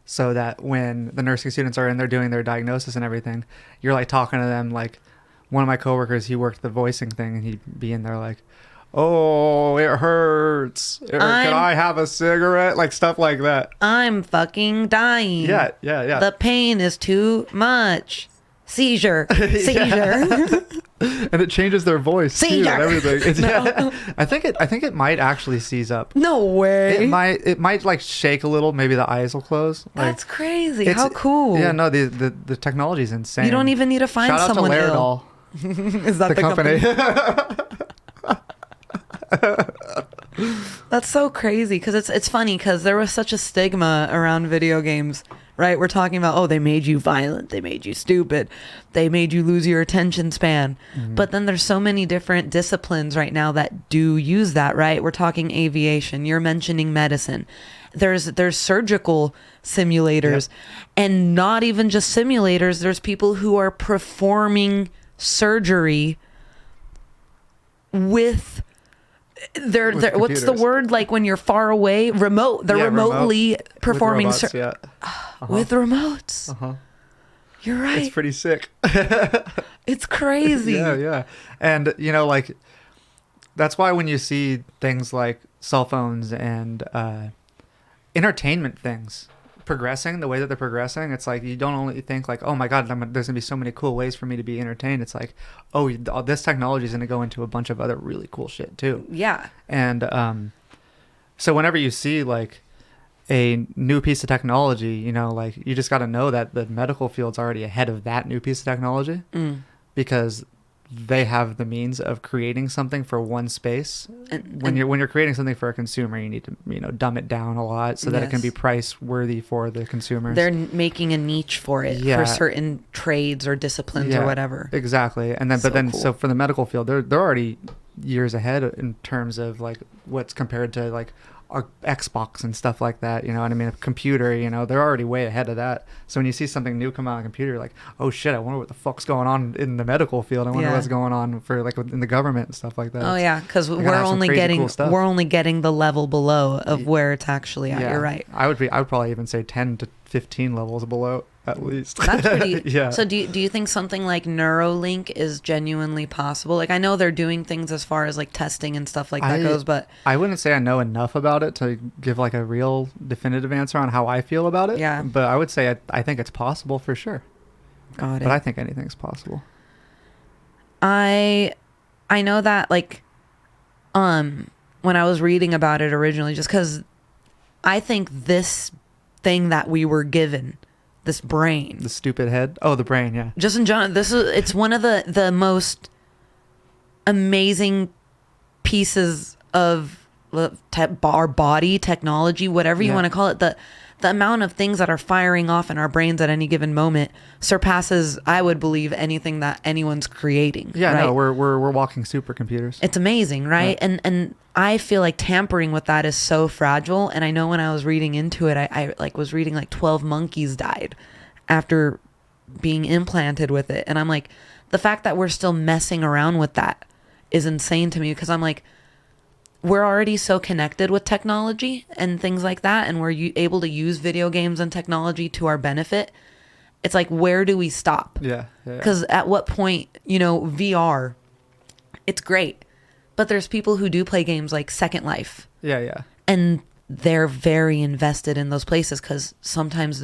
so that when the nursing students are in there doing their diagnosis and everything, you're like talking to them. Like one of my coworkers, he worked the voicing thing, and he'd be in there like, "Oh, it hurts. Can I have a cigarette?" Like stuff like that. I'm fucking dying. Yeah. The pain is too much. Seizure. And it changes their voice too and everything. No. I think it might actually seize up. No way. It might like shake a little. Maybe the eyes will close. That's crazy. How cool. Yeah, no, the technology is insane. You don't even need to find Shout someone out to ill. Is that the company? That's so crazy because it's funny because there was such a stigma around video games, right? We're talking about, oh, they made you violent, they made you stupid, they made you lose your attention span. But then there's so many different disciplines right now that do use that, right? We're talking aviation, you're mentioning medicine. There's surgical simulators, and not even just simulators. There's people who are performing surgery with they're what's the word, like when you're far away, remote, they're remotely performing with robots, with remotes. You're right. It's pretty sick. It's crazy. Yeah. And you know, like that's why when you see things like cell phones and entertainment things progressing the way that they're progressing, it's like you don't only think like, oh my god, there's gonna be so many cool ways for me to be entertained. It's like, oh, this technology is gonna go into a bunch of other really cool shit too. Yeah. And so whenever you see like a new piece of technology, you know, like you just got to know that the medical field's already ahead of that new piece of technology because they have the means of creating something for one space. And when you're creating something for a consumer, you need to, you know, dumb it down a lot so that it can be price worthy for the consumers. They're making a niche for it for certain trades or disciplines or whatever. Exactly. And then so for the medical field, they're already years ahead in terms of like what's compared to like our Xbox and stuff like that, you know what I mean? A computer, you know, they're already way ahead of that. So when you see something new come out on a computer, you're like, oh shit, I wonder what the fuck's going on in the medical field. I wonder what's going on for like in the government and stuff like that. Oh yeah, because we're only getting the level below of where it's actually at. You're right. I would probably even say 10 to 15 levels below at least. That's pretty. So do you think something like Neuralink is genuinely possible? Like I know they're doing things as far as like testing and stuff like that goes, but I wouldn't say I know enough about it to give like a real definitive answer on how I feel about it. Yeah. But I would say I think it's possible for sure. Got it. But I think anything's possible. I know that like when I was reading about it originally, just because I think this thing that we were given, this brain, the stupid head, the brain, yeah, just in general, it's one of the most amazing pieces of our body technology, whatever you want to call it. The amount of things that are firing off in our brains at any given moment surpasses, I would believe, anything that anyone's creating. Yeah, right? No, we're walking supercomputers. It's amazing, right? Yeah. And I feel like tampering with that is so fragile. And I know when I was reading into it, I like was reading like 12 monkeys died after being implanted with it. And I'm like, the fact that we're still messing around with that is insane to me, because I'm like, we're already so connected with technology and things like that, and we're able to use video games and technology to our benefit. It's like, where do we stop? Yeah. Because at what point, you know, VR, it's great, but there's people who do play games like Second Life. Yeah. And they're very invested in those places, because sometimes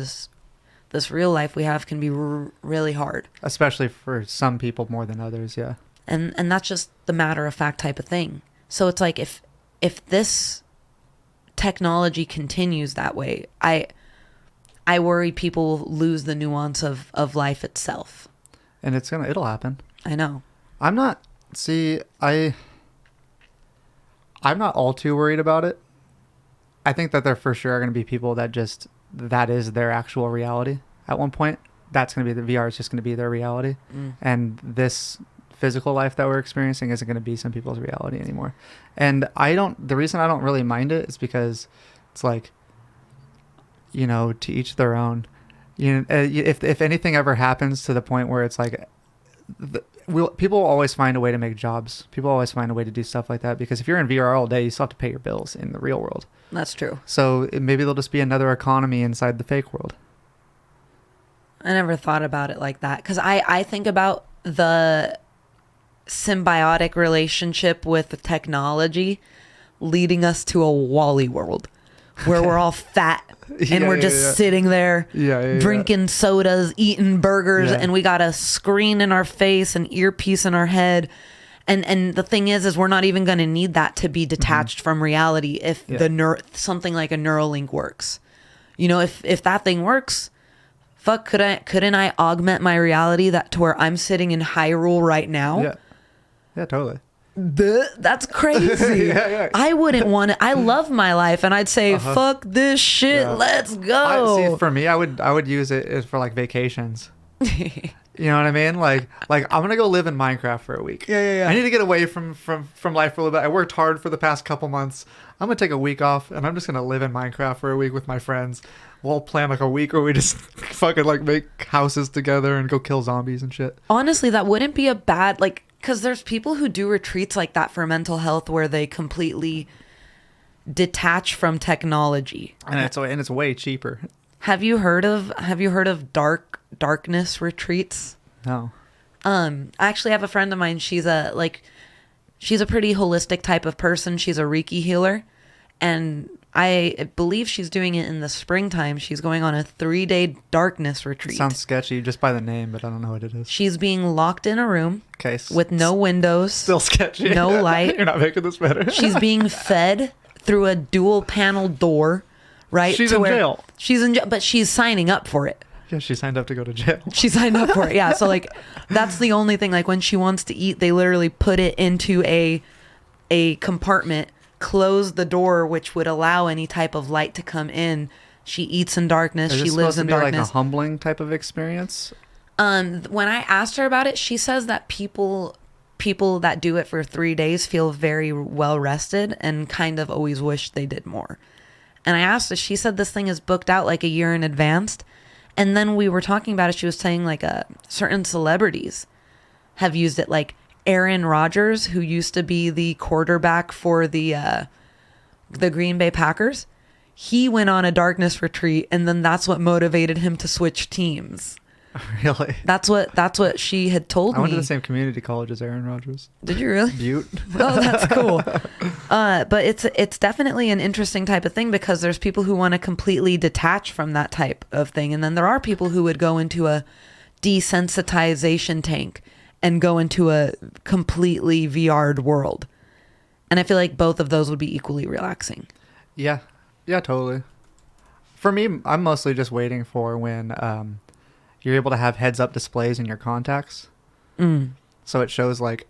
this real life we have can be really hard. Especially for some people more than others, yeah. And that's just the matter of fact type of thing. So it's like, if this technology continues that way, I worry people will lose the nuance of life itself. And it'll happen. I know. I'm not all too worried about it. I think that there for sure are going to be people that is their actual reality. At one point, that's going to be the VR is just going to be their reality. And this physical life that we're experiencing isn't going to be some people's reality anymore. And the reason I don't really mind it is because it's like, you know, to each their own. You know, if anything ever happens to the point where it's like people will always find a way to make jobs. People always find a way to do stuff like that, because if you're in VR all day, you still have to pay your bills in the real world. That's true. So maybe there'll just be another economy inside the fake world. I never thought about it like that, because I think about the symbiotic relationship with technology leading us to a Wall-E world where we're all fat and we're just sitting there drinking sodas, eating burgers, and we got a screen in our face, an earpiece in our head. And the thing is we're not even going to need that to be detached from reality if something like a Neuralink works. You know, if that thing works, fuck, couldn't I augment my reality that to where I'm sitting in Hyrule right now? Yeah, totally. That's crazy. I wouldn't want to. I love my life, and I'd say, fuck this shit. Let's go. See, for me, I would use it for like vacations. You know what I mean? Like I'm gonna go live in Minecraft for a week. Yeah. I need to get away from life for a little bit. I worked hard for the past couple months. I'm gonna take a week off, and I'm just gonna live in Minecraft for a week with my friends. We'll plan like a week where we just fucking like make houses together and go kill zombies and shit. Honestly, that wouldn't be a bad, like, because there's people who do retreats like that for mental health where they completely detach from technology. And it's way cheaper. Have you heard of darkness retreats? No. I actually have a friend of mine. She's a pretty holistic type of person. She's a Reiki healer, and I believe she's doing it in the springtime. She's going on a 3-day darkness retreat. Sounds sketchy just by the name, but I don't know what it is. She's being locked in a room with no windows. Still sketchy. No light. You're not making this better. She's being fed through a dual panel door, right? She's in jail. She's in jail, but she's signing up for it. Yeah, she signed up to go to jail. She signed up for it. Yeah. So like, that's the only thing. Like when she wants to eat, they literally put it into a compartment, close the door, which would allow any type of light to come in. She eats in darkness. She lives in darkness. Like a humbling type of experience. When I asked her about it, she says that people that do it for 3 days feel very well rested and kind of always wish they did more. And I asked her, she said this thing is booked out like a year in advance. And then we were talking about it. She was saying like certain celebrities have used it, like Aaron Rodgers, who used to be the quarterback for the Green Bay Packers. He went on a darkness retreat, and then that's what motivated him to switch teams. Really? That's what she had told me. I went to the same community college as Aaron Rodgers. Did you really? Butte. Oh, that's cool. But it's definitely an interesting type of thing, because there's people who want to completely detach from that type of thing, and then there are people who would go into a desensitization tank and go into a completely VR'd world. And I feel like both of those would be equally relaxing. Yeah, totally. For me, I'm mostly just waiting for when you're able to have heads-up displays in your contacts. So it shows like,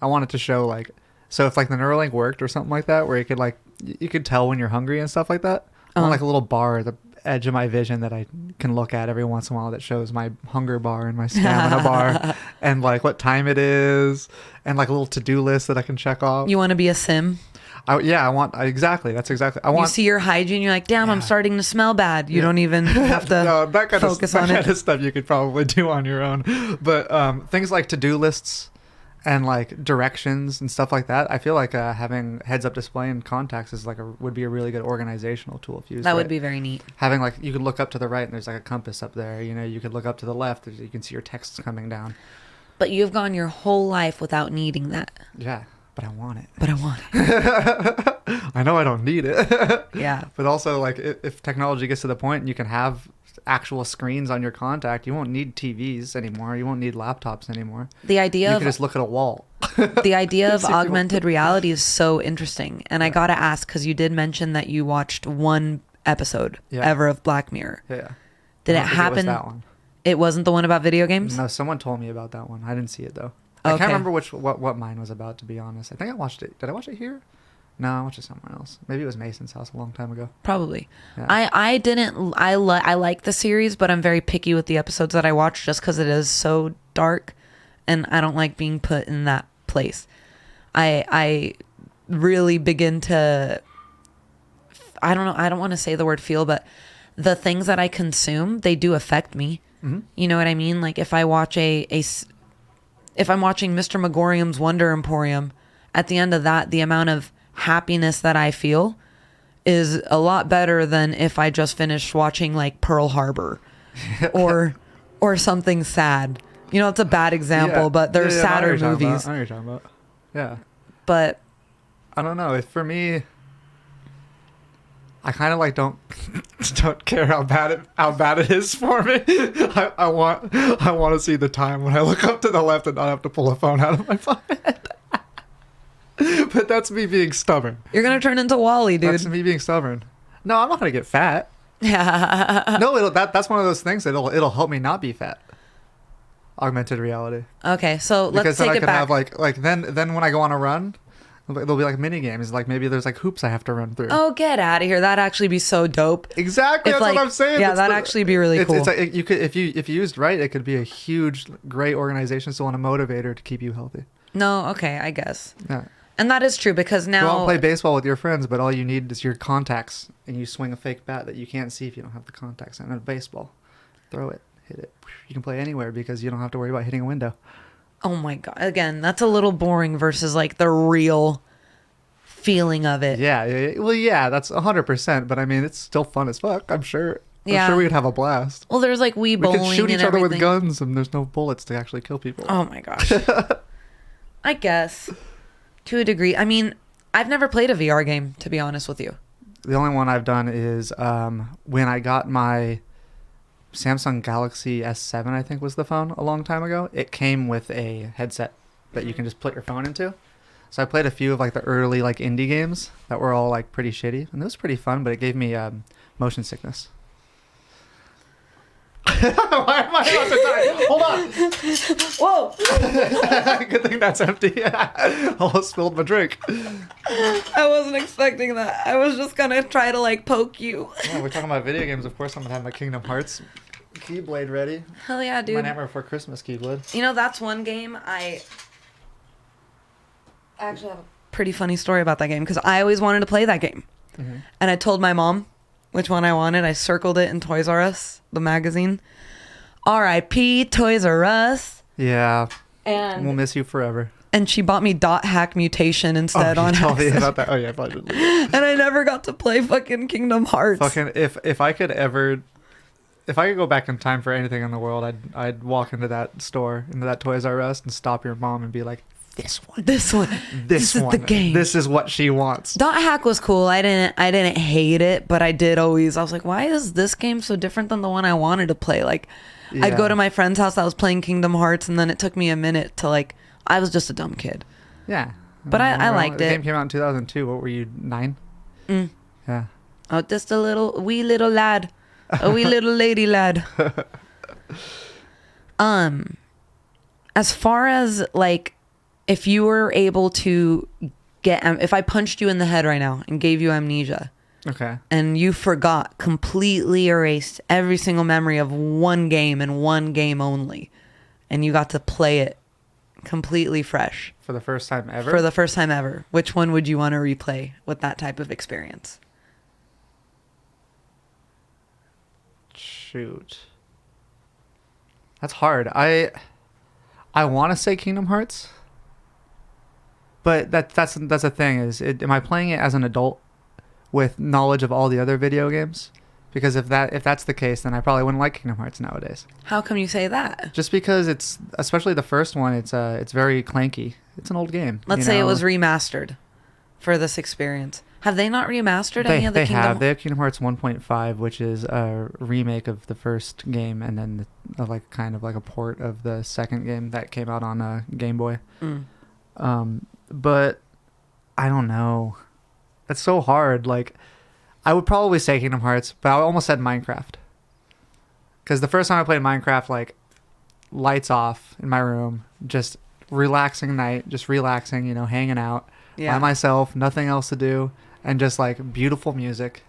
I want it to show like, so if like the Neuralink worked or something like that, where you could tell when you're hungry and stuff like that. I want like a little bar at the edge of my vision that I can look at every once in a while that shows my hunger bar and my stamina bar and like what time it is and like a little to-do list that I can check off. You want to be a sim? Exactly. That's exactly. You see your hygiene, you're like, damn, I'm starting to smell bad. You don't even have to focus on it. That kind of stuff you could probably do on your own. But things like to-do lists and like directions and stuff like that, I feel like having heads-up display and contacts is would be a really good organizational tool if used. That would be very neat. Having like, you could look up to the right and there's like a compass up there. You know, you could look up to the left, you can see your texts coming down. But you've gone your whole life without needing that. Yeah. But I want it. I know I don't need it. Yeah. But also, like, if technology gets to the point and you can have actual screens on your contact, you won't need TVs anymore. You won't need laptops anymore. The idea you can just look at a wall. The idea of augmented reality is so interesting. And I got to ask, because you did mention that you watched one episode ever of Black Mirror. Yeah. Did it happen? It was that one. It wasn't the one about video games? No, someone told me about that one. I didn't see it, though. I can't remember what mine was about, to be honest. I think I watched it. Did I watch it here? No, I watched it somewhere else. Maybe it was Mason's house a long time ago. Probably. Yeah. I like the series, but I'm very picky with the episodes that I watch just because it is so dark, and I don't like being put in that place. I really begin to, I don't know, I don't want to say the word feel, but the things that I consume, they do affect me. Mm-hmm. You know what I mean? Like if I watch if I'm watching Mr. Megorium's Wonder Emporium, at the end of that, the amount of happiness that I feel is a lot better than if I just finished watching like Pearl Harbor or something sad. You know, it's a bad example, but there's sadder movies. I know what you're talking about. Yeah. But I don't know. For me, I kind of like don't care how bad it is for me. I want to see the time when I look up to the left and not have to pull a phone out of my pocket. But that's me being stubborn. You're gonna turn into Wally, dude. That's me being stubborn. No, I'm not gonna get fat. Yeah. No, that's one of those things it'll help me not be fat. Augmented reality. Okay, so let's because take then I it can back. have then when I go on a run, there'll be like mini games. Like maybe there's like hoops I have to run through. Oh, get out of here! That'd actually be so dope. Exactly, that's what I'm saying. Yeah, that'd actually be really cool. It's like you could if you used right, it could be a huge, great organization still on a motivator to keep you healthy. No, okay, I guess. Yeah. And that is true because now... Go out and play baseball with your friends, but all you need is your contacts, and you swing a fake bat that you can't see if you don't have the contacts. And a baseball, throw it, hit it. You can play anywhere because you don't have to worry about hitting a window. Oh my God. Again, that's a little boring versus like the real feeling of it. Yeah. Well, yeah, that's 100%. But I mean, it's still fun as fuck, I'm sure. Yeah. I'm sure we could have a blast. Well, there's like Wii bowling and we could shoot each everything. other with guns, and there's no bullets to actually kill people. Oh my gosh. I guess. To a degree. I mean, I've never played a VR game, to be honest with you. The only one I've done is when I got my Samsung Galaxy S7, I think was the phone, a long time ago. It came with a headset that you can just put your phone into. So I played a few of like the early like indie games that were all like pretty shitty, and it was pretty fun, but it gave me motion sickness. Why am I about to die? Hold on. Whoa! Good thing that's empty. I almost spilled my drink. I wasn't expecting that. I was just gonna try to like poke you. Yeah, we're talking about video games. Of course, I'm gonna have my Kingdom Hearts Keyblade ready. Hell yeah, My dude. Nightmare Before Christmas Keyblade. You know, that's one game I actually have a pretty funny story about that game because I always wanted to play that game. Mm-hmm. And I told my mom which one I wanted. I circled it in Toys R Us, the magazine. R.I.P. Toys R Us. Yeah. And we'll miss you forever. And she bought me Dot Hack Mutation instead on told me Access. about that. Oh yeah, probably. And I never got to play fucking Kingdom Hearts. Fucking if I could go back in time for anything in the world, I'd walk into that store, into that Toys R Us, and stop your mom and be like, this one. This is the game. This is what she wants. Dot Hack was cool. I didn't hate it, but I was like, why is this game so different than the one I wanted to play? Like, I'd go to my friend's house that was playing Kingdom Hearts, and then it took me a minute to like, I was just a dumb kid. Yeah. But I liked it. The game came out in 2002. What were you, 9? Mm. Yeah. Oh, just a wee little lad. A wee little lady lad. As far as like, if you were able to if I punched you in the head right now and gave you amnesia. Okay. And you completely erased every single memory of one game and one game only. And you got to play it completely fresh. For the first time ever? For the first time ever. Which one would you want to replay with that type of experience? Shoot. That's hard. I want to say Kingdom Hearts. But that's the thing is, am I playing it as an adult with knowledge of all the other video games? Because if that's the case, then I probably wouldn't like Kingdom Hearts nowadays. How come you say that? Just because it's, especially the first one, it's very clanky. It's an old game. Let's say it was remastered for this experience. Have they not remastered any of the Kingdom? They have Kingdom Hearts 1.5, which is a remake of the first game, and then like kind of like a port of the second game that came out on Game Boy. But I don't know. It's so hard. Like, I would probably say Kingdom Hearts, but I almost said Minecraft. Because the first time I played Minecraft, like, lights off in my room, just relaxing night, just relaxing, hanging out by myself, nothing else to do, and just like beautiful music,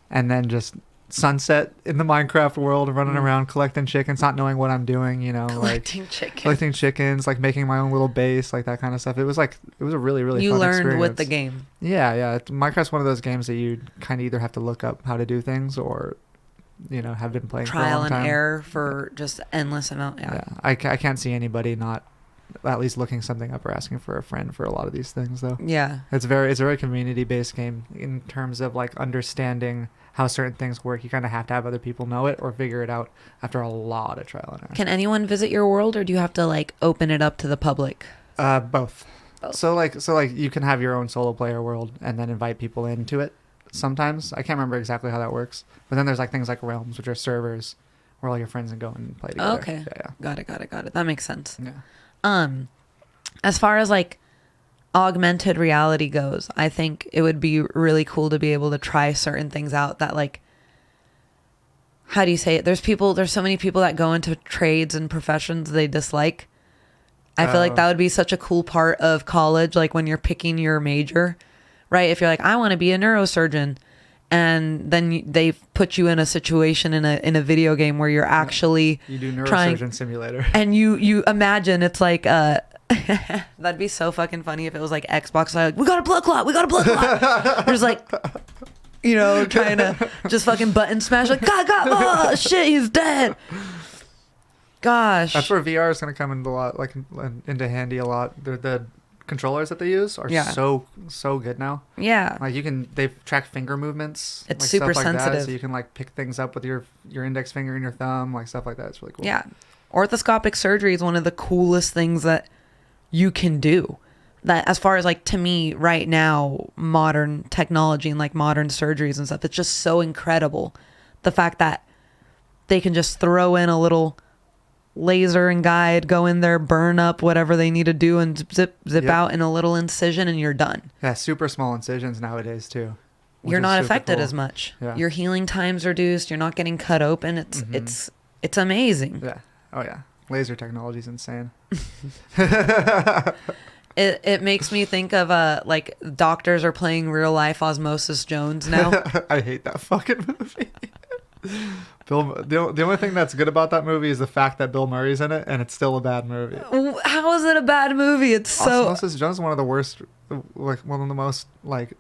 and then just sunset in the Minecraft world, running around collecting chickens, not knowing what I'm doing, collecting chickens, like making my own little base, like that kind of stuff. It was a really, really fun experience. You learned with the game. Yeah. Minecraft's one of those games that you kind of either have to look up how to do things or, have been playing trial for a long time. and error for just endless amount. Yeah. I can't see anybody not at least looking something up or asking for a friend for a lot of these things, though. Yeah. It's a very community based game in terms of like understanding how certain things work. You kind of have to have other people know it or figure it out after a lot of trial and error. Can anyone visit your world, or do you have to like open it up to the public? Both. So like you can have your own solo player world and then invite people into it. Sometimes I can't remember exactly how that works, but then there's like things like realms, which are servers where all your friends can go and play together. Okay. Yeah. Got it. That makes sense. Yeah. As far as like augmented reality goes, I think it would be really cool to be able to try certain things out that like, how do you say it? There's so many people that go into trades and professions they dislike. I feel like that would be such a cool part of college, like when you're picking your major, right? If you're like, I want to be a neurosurgeon, and then they put you in a situation in a video game where you're actually you do neurosurgeon simulator, and you imagine it's like that'd be so fucking funny if it was like Xbox, like we got a blood clot. There's like, you know, trying to just fucking button smash, like God, oh shit, he's dead. Gosh, that's where VR is going to come into a lot, like into handy a lot. The controllers that they use are so good now. Yeah, like they track finger movements. It's like super stuff like sensitive, that, so you can like pick things up with your index finger and your thumb, like stuff like that. It's really cool. Yeah, orthoscopic surgery is one of the coolest things that you can do. That, as far as like, to me right now, modern technology and like modern surgeries and stuff, it's just so incredible. The fact that they can just throw in a little laser and guide, go in there, burn up whatever they need to do, and zip out in a little incision, and you're done. Yeah, super small incisions nowadays too. You're not affected as much. Yeah. Your healing time's reduced. You're not getting cut open. It's amazing. Yeah. Oh yeah. Laser technology is insane. It makes me think of like doctors are playing real life Osmosis Jones now. I hate that fucking movie. The only thing that's good about that movie is the fact that Bill Murray's in it, and it's still a bad movie. How is it a bad movie? It's so. Osmosis Jones is one of the worst, like one of the most like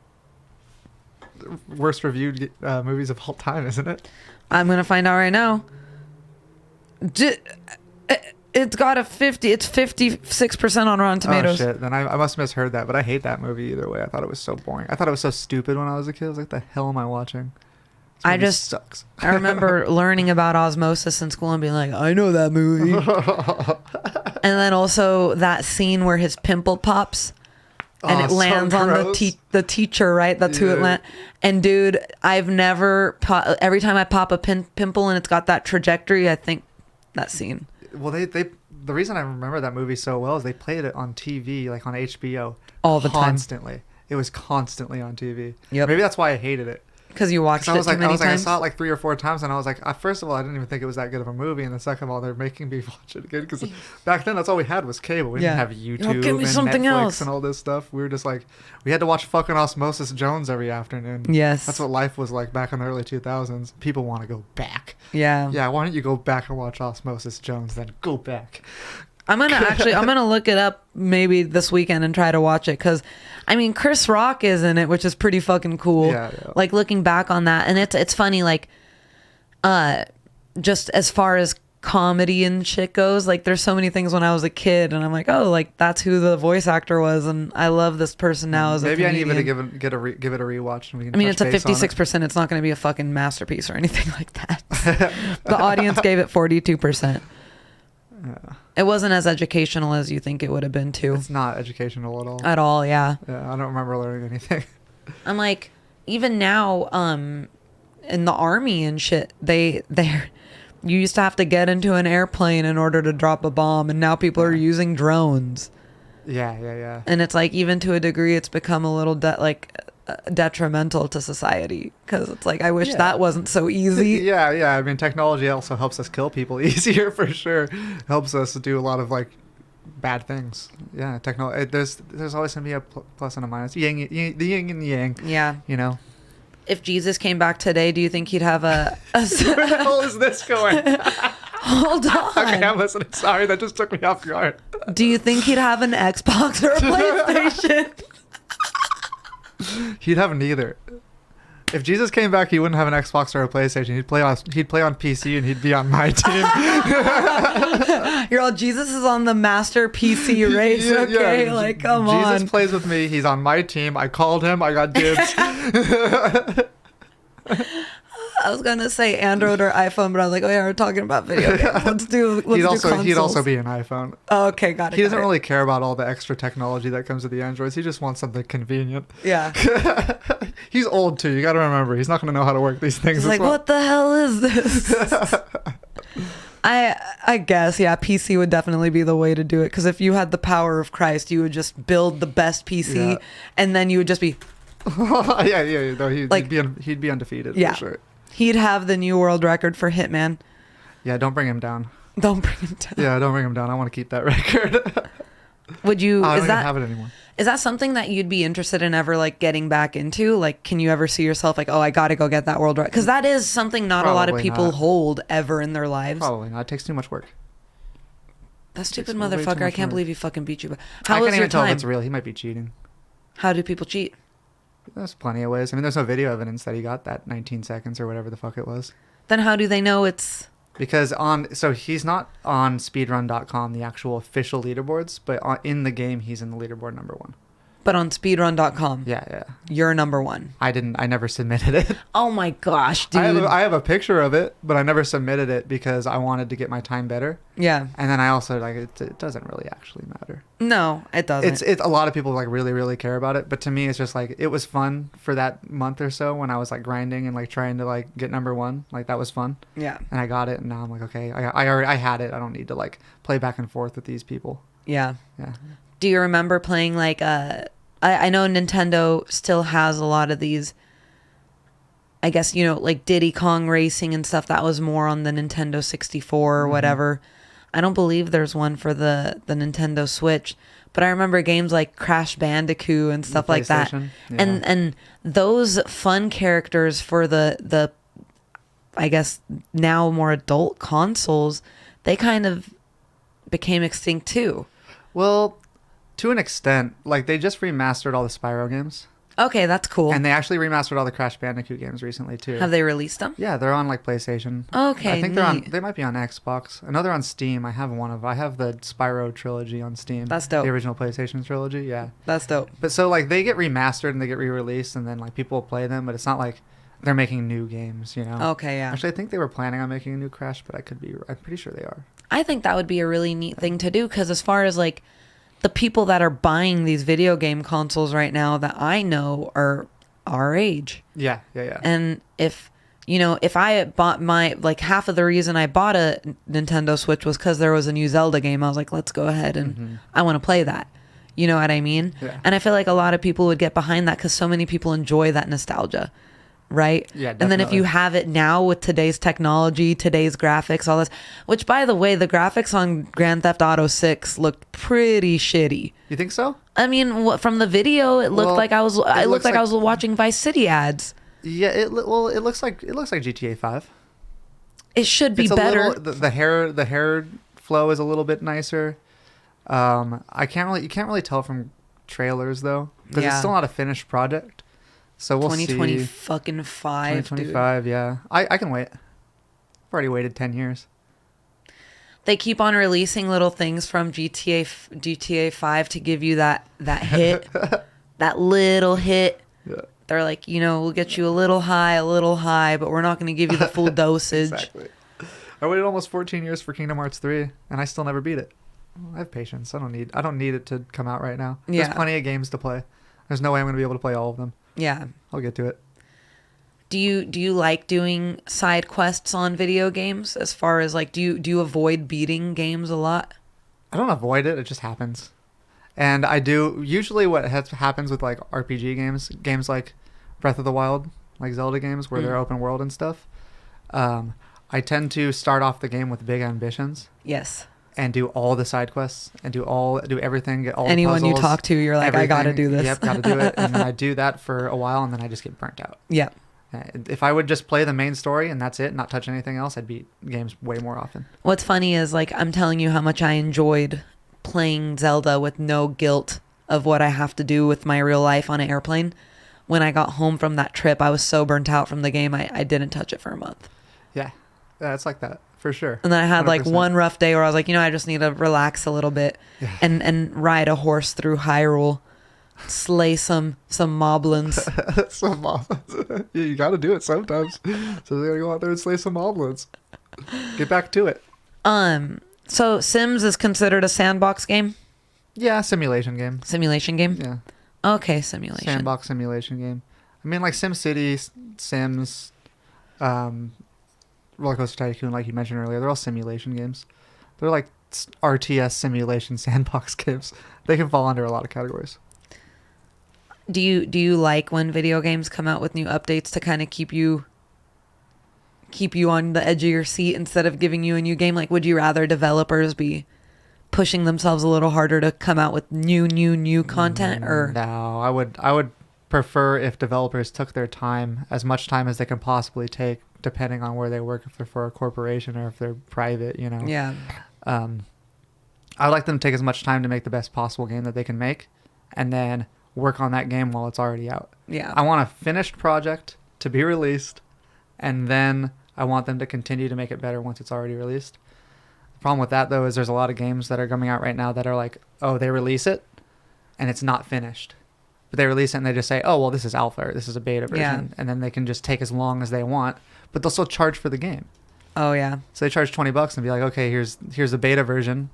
worst reviewed movies of all time, isn't it? I'm gonna find out right now. It's got it's 56% on Rotten Tomatoes. Oh shit! Then I must have misheard that, but I hate that movie either way. I thought it was so boring. I thought it was so stupid when I was a kid. I was like, the hell am I watching? I just sucks. I remember learning about osmosis in school and being like, I know that movie. And then also that scene where his pimple pops and it lands on the teacher, right? That's who it lands. And dude, I've never every time I pop a pimple and it's got that trajectory, I think that scene. Well, the reason I remember that movie so well is they played it on TV, like on HBO, all the time. Constantly. It was constantly on TV. Yep. Maybe that's why I hated it. Because you watched it too many times? I saw it like 3 or 4 times, and I was like, first of all, I didn't even think it was that good of a movie, and then second of all, they're making me watch it again, because back then, that's all we had was cable. We didn't have YouTube give me and something Netflix else. and all this stuff. We were just like, we had to watch fucking Osmosis Jones every afternoon. Yes. That's what life was like back in the early 2000s. People want to go back. Yeah. Yeah, why don't you go back and watch Osmosis Jones, then go back. I'm gonna look it up maybe this weekend and try to watch it, because I mean Chris Rock is in it, which is pretty fucking cool. Yeah. Like looking back on that, and it's funny, like just as far as comedy and shit goes, like there's so many things when I was a kid and I'm like, oh, like that's who the voice actor was, and I love this person now as maybe a I need comedian. to give it a rewatch, and we can It's a 56%. It's not going to be a fucking masterpiece or anything like that. The audience gave it 42%. Yeah. It wasn't as educational as you think it would have been too. It's not educational at all. At all, yeah. Yeah, I don't remember learning anything. I'm like, even now, in the army and shit, you used to have to get into an airplane in order to drop a bomb, and now people are using drones. Yeah. And it's like, even to a degree, it's become a little detrimental to society, because it's like, I wish that wasn't so easy. Yeah. I mean, technology also helps us kill people easier, for sure. Helps us do a lot of like bad things. Yeah, technology. There's always gonna be a plus and a minus. The yin and the yang. Yeah. You know. If Jesus came back today, do you think he'd have a Where the hell is this going? Hold on. Okay, I'm listening. Sorry, that just took me off guard. Do you think he'd have an Xbox or a PlayStation? He'd have neither. If Jesus came back, he wouldn't have an Xbox or a PlayStation. He'd play on PC, and he'd be on my team. You're all, Jesus is on the master PC race. Okay, like come on. Jesus plays with me. He's on my team. I called him. I got dibs. I was gonna say Android or iPhone, but I was like, oh yeah, we're talking about video games. Let's do consoles. He'd also be an iPhone. Oh, okay, got it. He doesn't really care about all the extra technology that comes with the Androids. He just wants something convenient. Yeah. He's old too. You got to remember, he's not going to know how to work these things. He's like, what the hell is this? I guess, yeah, PC would definitely be the way to do it. Because if you had the power of Christ, you would just build the best PC, and then you would just be. yeah. No, he'd be undefeated. Yeah. For sure. He'd have the new world record for Hitman. Yeah, don't bring him down. Don't bring him down. Yeah, don't bring him down. I want to keep that record. Would you? I don't even have it anymore. Is that something that you'd be interested in ever like getting back into? Like, can you ever see yourself like, oh, I got to go get that world record? Because that is something not a lot of people hold ever in their lives. Probably not. It takes too much work. That stupid motherfucker! I can't believe he fucking beat you. How I was can't your even tell time? if it's real. He might be cheating. How do people cheat? There's plenty of ways. I mean, there's no video evidence that he got that 19 seconds or whatever the fuck it was. Then how do they know it's... Because he's not on speedrun.com, the actual official leaderboards, but in the game, he's in the leaderboard number 1. But on speedrun.com, yeah, you're number 1. I never submitted it. Oh my gosh, dude. I have a picture of it, but I never submitted it because I wanted to get my time better. Yeah. And then I also it doesn't really actually matter. No, it doesn't. It's a lot of people like really, really care about it, but to me it's just like it was fun for that month or so when I was like grinding and like trying to like get number 1. Like that was fun. Yeah. And I got it, and now I'm like, okay, I had it. I don't need to like play back and forth with these people. Yeah. Yeah. Do you remember playing like I know Nintendo still has a lot of these, I guess, you know, like Diddy Kong Racing and stuff that was more on the Nintendo 64 or whatever. I don't believe there's one for the Nintendo Switch, but I remember games like Crash Bandicoot and stuff like that. Yeah. And those fun characters for the I guess now more adult consoles, they kind of became extinct too. Well, to an extent, like they just remastered all the Spyro games. Okay, that's cool. And they actually remastered all the Crash Bandicoot games recently too. Have they released them? Yeah, they're on like PlayStation. Okay, I think they might be on Xbox. I know they're on Steam. I have the Spyro trilogy on Steam. That's dope. The original PlayStation trilogy, yeah. That's dope. But so like they get remastered and they get re-released and then like people play them, but it's not like they're making new games, you know. Okay, yeah. Actually, I think they were planning on making a new Crash, but I'm pretty sure they are. I think that would be a really neat thing to do because as far as like the people that are buying these video game consoles right now that I know are our age. Yeah. And if I bought like half of the reason I bought a Nintendo Switch was because there was a new Zelda game. I was like, let's go ahead and I want to play that. You know what I mean? Yeah. And I feel like a lot of people would get behind that because so many people enjoy that nostalgia. Right? Yeah, definitely. And then if you have it now with today's technology, today's graphics, all this, which by the way, the graphics on Grand Theft Auto 6 looked pretty shitty. You think so? I mean, from the video, it looked like I was watching Vice City ads. Yeah, it looks like GTA 5. It should be better. The hair flow is a little bit nicer. You can't really tell from trailers though because it's still not a finished project. So we'll 2020 see. fucking 5. 2025, dude. Yeah. I can wait. I've already waited 10 years. They keep on releasing little things from GTA 5 to give you that hit, that little hit. Yeah. They're like, we'll get you a little high, but we're not going to give you the full dosage. Exactly. I waited almost 14 years for Kingdom Hearts 3, and I still never beat it. I have patience. I don't need it to come out right now. Yeah. There's plenty of games to play. There's no way I'm going to be able to play all of them. Yeah. I'll get to it. Do you like doing side quests on video games? As far as like, do you avoid beating games a lot? I don't avoid it. It just happens. And I do usually what happens with like RPG games like Breath of the Wild, like Zelda games where they're open world and stuff. I tend to start off the game with big ambitions. Yes. And do all the side quests and do everything, get all anyone the puzzles, you talk to, you're like, everything. I gotta do this. Yep, gotta do it. And then I do that for a while, and then I just get burnt out. Yeah. If I would just play the main story and that's it, not touch anything else, I'd beat games way more often. What's funny is like I'm telling you how much I enjoyed playing Zelda with no guilt of what I have to do with my real life on an airplane. when I got home from that trip, I was so burnt out from the game, I didn't touch it for a month. Yeah, it's like that for sure. And then I had like 100%. one rough day where I was like, I just need to relax a little bit and ride a horse through Hyrule, slay some moblins. Some moblins. Yeah, you got to do it sometimes. So they gotta go out there and slay some moblins. Get back to it. So Sims is considered a sandbox game? Yeah, simulation game. Simulation game? Yeah, Okay, simulation. sandbox simulation game. I mean, like SimCity, Sims, Roller Coaster Tycoon, like you mentioned earlier, they're all simulation games. They're like RTS simulation sandbox games. They can fall under a lot of categories. Do you like when video games come out with new updates to kind of keep you on the edge of your seat instead of giving you a new game? Like, would you rather developers be pushing themselves a little harder to come out with new content? Or No, I would prefer if developers took their time, as much time as they can possibly take, depending on where they work, if they're for a corporation or if they're private, yeah, I would like them to take as much time to make the best possible game that they can make, and then work on that game while it's already out. yeah, I want a finished project to be released, and then I want them to continue to make it better once it's already released. The problem with that, though, is there's a lot of games that are coming out right now that are like, oh, they release it, and it's not finished. But they release it and they just say, oh, well, this is alpha, or this is a beta version. Yeah. And then they can just take as long as they want, but they'll still charge for the game. oh yeah, So they charge $20 and be like, okay, here's the beta version.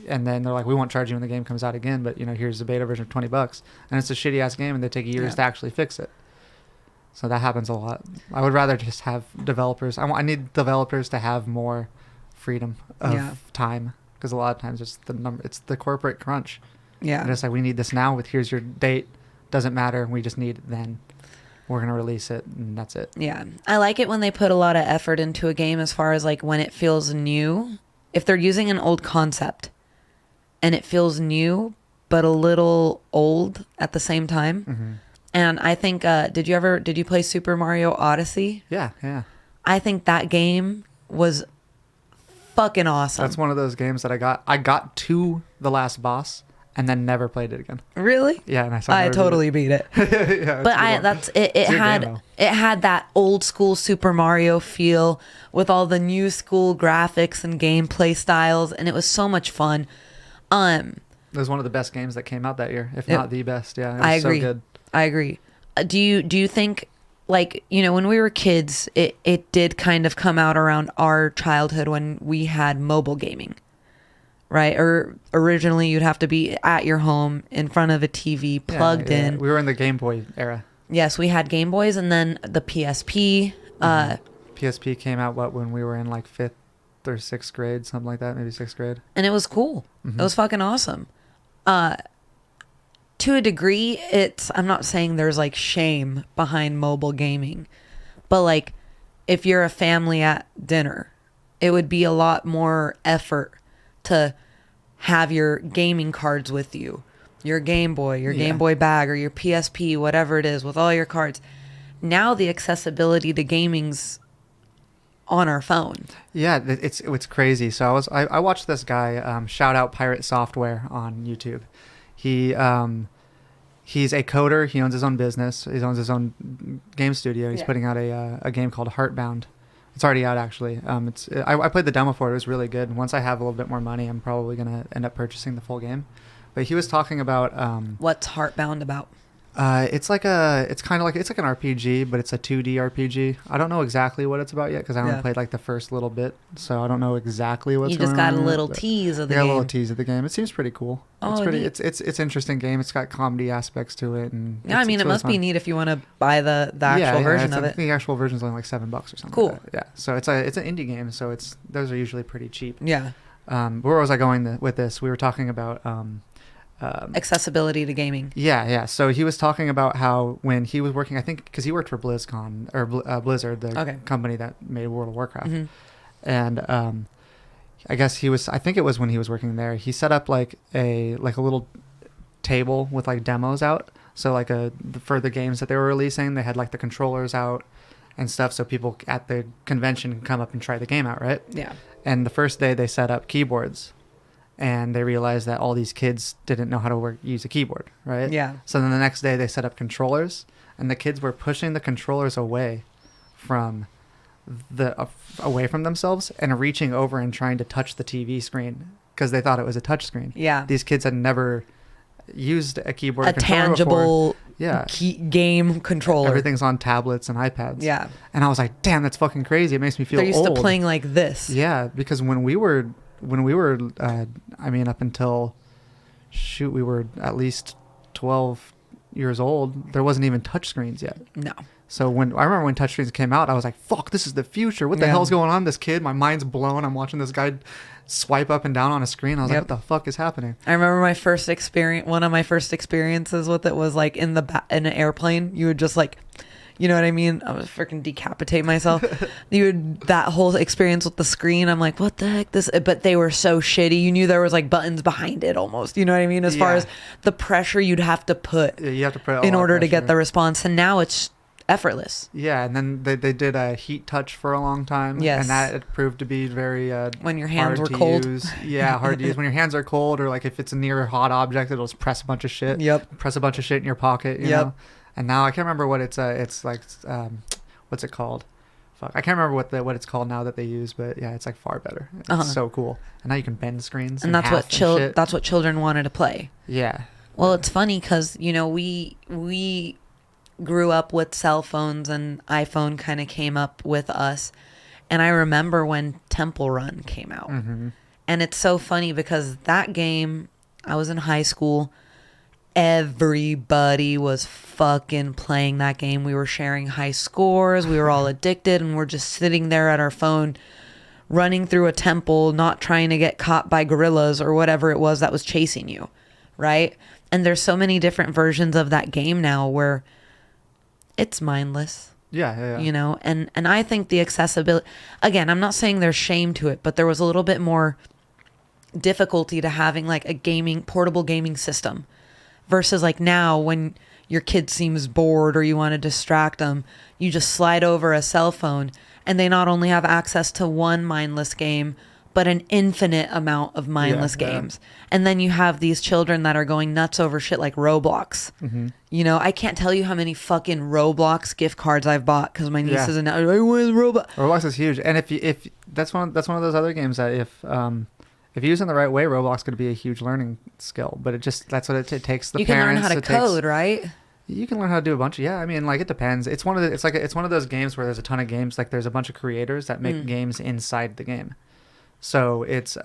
And then they're like, we won't charge you when the game comes out again, but here's the beta version for $20. And it's a shitty ass game and they take years to actually fix it. So that happens a lot. I would rather just have developers. I need developers to have more freedom of time, because a lot of times it's the corporate crunch. yeah. And it's like, we need this now, with here's your date. Doesn't matter. We just need it then. We're going to release it, and that's it. Yeah. I like it when they put a lot of effort into a game, as far as like when it feels new. If they're using an old concept and it feels new but a little old at the same time. Mm-hmm. And I think did you play Super Mario Odyssey? Yeah. I think that game was fucking awesome. That's one of those games that I got to the last boss and then never played it again. Really? Yeah, and I totally beat it. Yeah, But it had that old school Super Mario feel with all the new school graphics and gameplay styles, and it was so much fun. It was one of the best games that came out that year, if not the best. Yeah, it was I agree. so good. I agree. Do you think, like, when we were kids, it did kind of come out around our childhood when we had mobile gaming, right? Or originally you'd have to be at your home in front of a TV plugged in. We were in the Game Boy era. Yes, we had Game Boys, and then the PSP. PSP came out when we were in like 5th or 6th grade, something like that, maybe 6th grade. And it was cool. Mm-hmm. It was fucking awesome. To a degree, I'm not saying there's like shame behind mobile gaming, but like if you're a family at dinner, it would be a lot more effort to have your gaming cards with you, your Game Boy, your Game Boy bag, or your PSP, whatever it is, with all your cards. Now the accessibility to gaming's on our phone. Yeah, it's crazy. So I watched this guy, shout out Pirate Software on YouTube. He's a coder. He owns his own business. He owns his own game studio. He's putting out a game called Heartbound. It's already out, actually. I played the demo for it. It was really good. Once I have a little bit more money, I'm probably gonna end up purchasing the full game. But he was talking about What's Heartbound about? it's like an RPG, but it's a 2D RPG. I don't know exactly what it's about yet, because I only played like the first little bit, so I don't know exactly what's going on. You just got a little tease of the game. Yeah, a little tease of the game. It seems pretty cool. Oh, it's pretty. neat. It's interesting game. It's got comedy aspects to it, and Yeah, I mean, it must be neat if you want to buy the actual version of it. The actual version's only like $7 or something. Cool. Like that. Yeah, so it's an indie game, so those are usually pretty cheap. Yeah. Where was I going with this? We were talking about accessibility to gaming. Yeah. So he was talking about how when he was working, I think, because he worked for BlizzCon or Blizzard, the company that made World of Warcraft, and I guess I think it was when he was working there, he set up like a little table with like demos out. So like for the games that they were releasing, they had like the controllers out and stuff, so people at the convention can come up and try the game out, right? Yeah. And the first day they set up keyboards. And they realized that all these kids didn't know how to use a keyboard, right? Yeah. So then the next day they set up controllers, and the kids were pushing the controllers away from themselves and reaching over and trying to touch the TV screen because they thought it was a touch screen. Yeah. These kids had never used a keyboard A controller tangible before. game controller. Everything's on tablets and iPads. Yeah. And I was like, damn, that's fucking crazy. It makes me feel They're used old. to playing like this. Yeah, because when we were up until we were at least 12 years old, there wasn't even touch screens yet. No. So I remember when touchscreens came out, I was like, fuck, this is the future. What the hell's going on? This kid, my mind's blown. I'm watching this guy swipe up and down on a screen. I was like, what the fuck is happening? I remember one of my first experiences with it was like in an airplane. You would just like, you know what I mean? I would freaking decapitate myself. That whole experience with the screen, I'm like, what the heck but they were so shitty. You knew there was like buttons behind it almost. You know what I mean? As far as the pressure you'd have to put you have to put in order to get the response. And now it's effortless. Yeah, and then they did a heat touch for a long time. Yes. And that proved to be very when your hands were hard to cold. use. Yeah, hard to use. When your hands are cold, or like if it's a near hot object, it'll just press a bunch of shit. Yep. Press a bunch of shit in your pocket. You know? And now I can't remember what it's like. What's it called? Fuck, I can't remember what it's called now that they use, but yeah, it's like far better. It's so cool. And now you can bend screens. And that's what children wanted to play. Yeah. Well, it's funny because we grew up with cell phones, and iPhone kind of came up with us. And I remember when Temple Run came out. Mm-hmm. And it's so funny because that game, I was in high school. Everybody was fucking playing that game. We were sharing high scores. We were all addicted, and we're just sitting there at our phone, running through a temple, not trying to get caught by gorillas or whatever it was that was chasing you, right? And there's so many different versions of that game now where it's mindless. Yeah. You know, and I think the accessibility, again, I'm not saying there's shame to it, but there was a little bit more difficulty to having like a portable gaming system versus like now when your kid seems bored or you want to distract them, you just slide over a cell phone and they not only have access to one mindless game, but an infinite amount of mindless games. And then you have these children that are going nuts over shit like Roblox. Mm-hmm. You know, I can't tell you how many fucking Roblox gift cards I've bought because my nieces and I was Roblox. Roblox is huge, and if that's one of those other games that if you use it in the right way, Roblox could be a huge learning skill. But that's what it takes. You can learn how to code, right? You can learn how to do a bunch of I mean, like it depends. It's one of those games where there's a ton of games. Like there's a bunch of creators that make games inside the game. So it's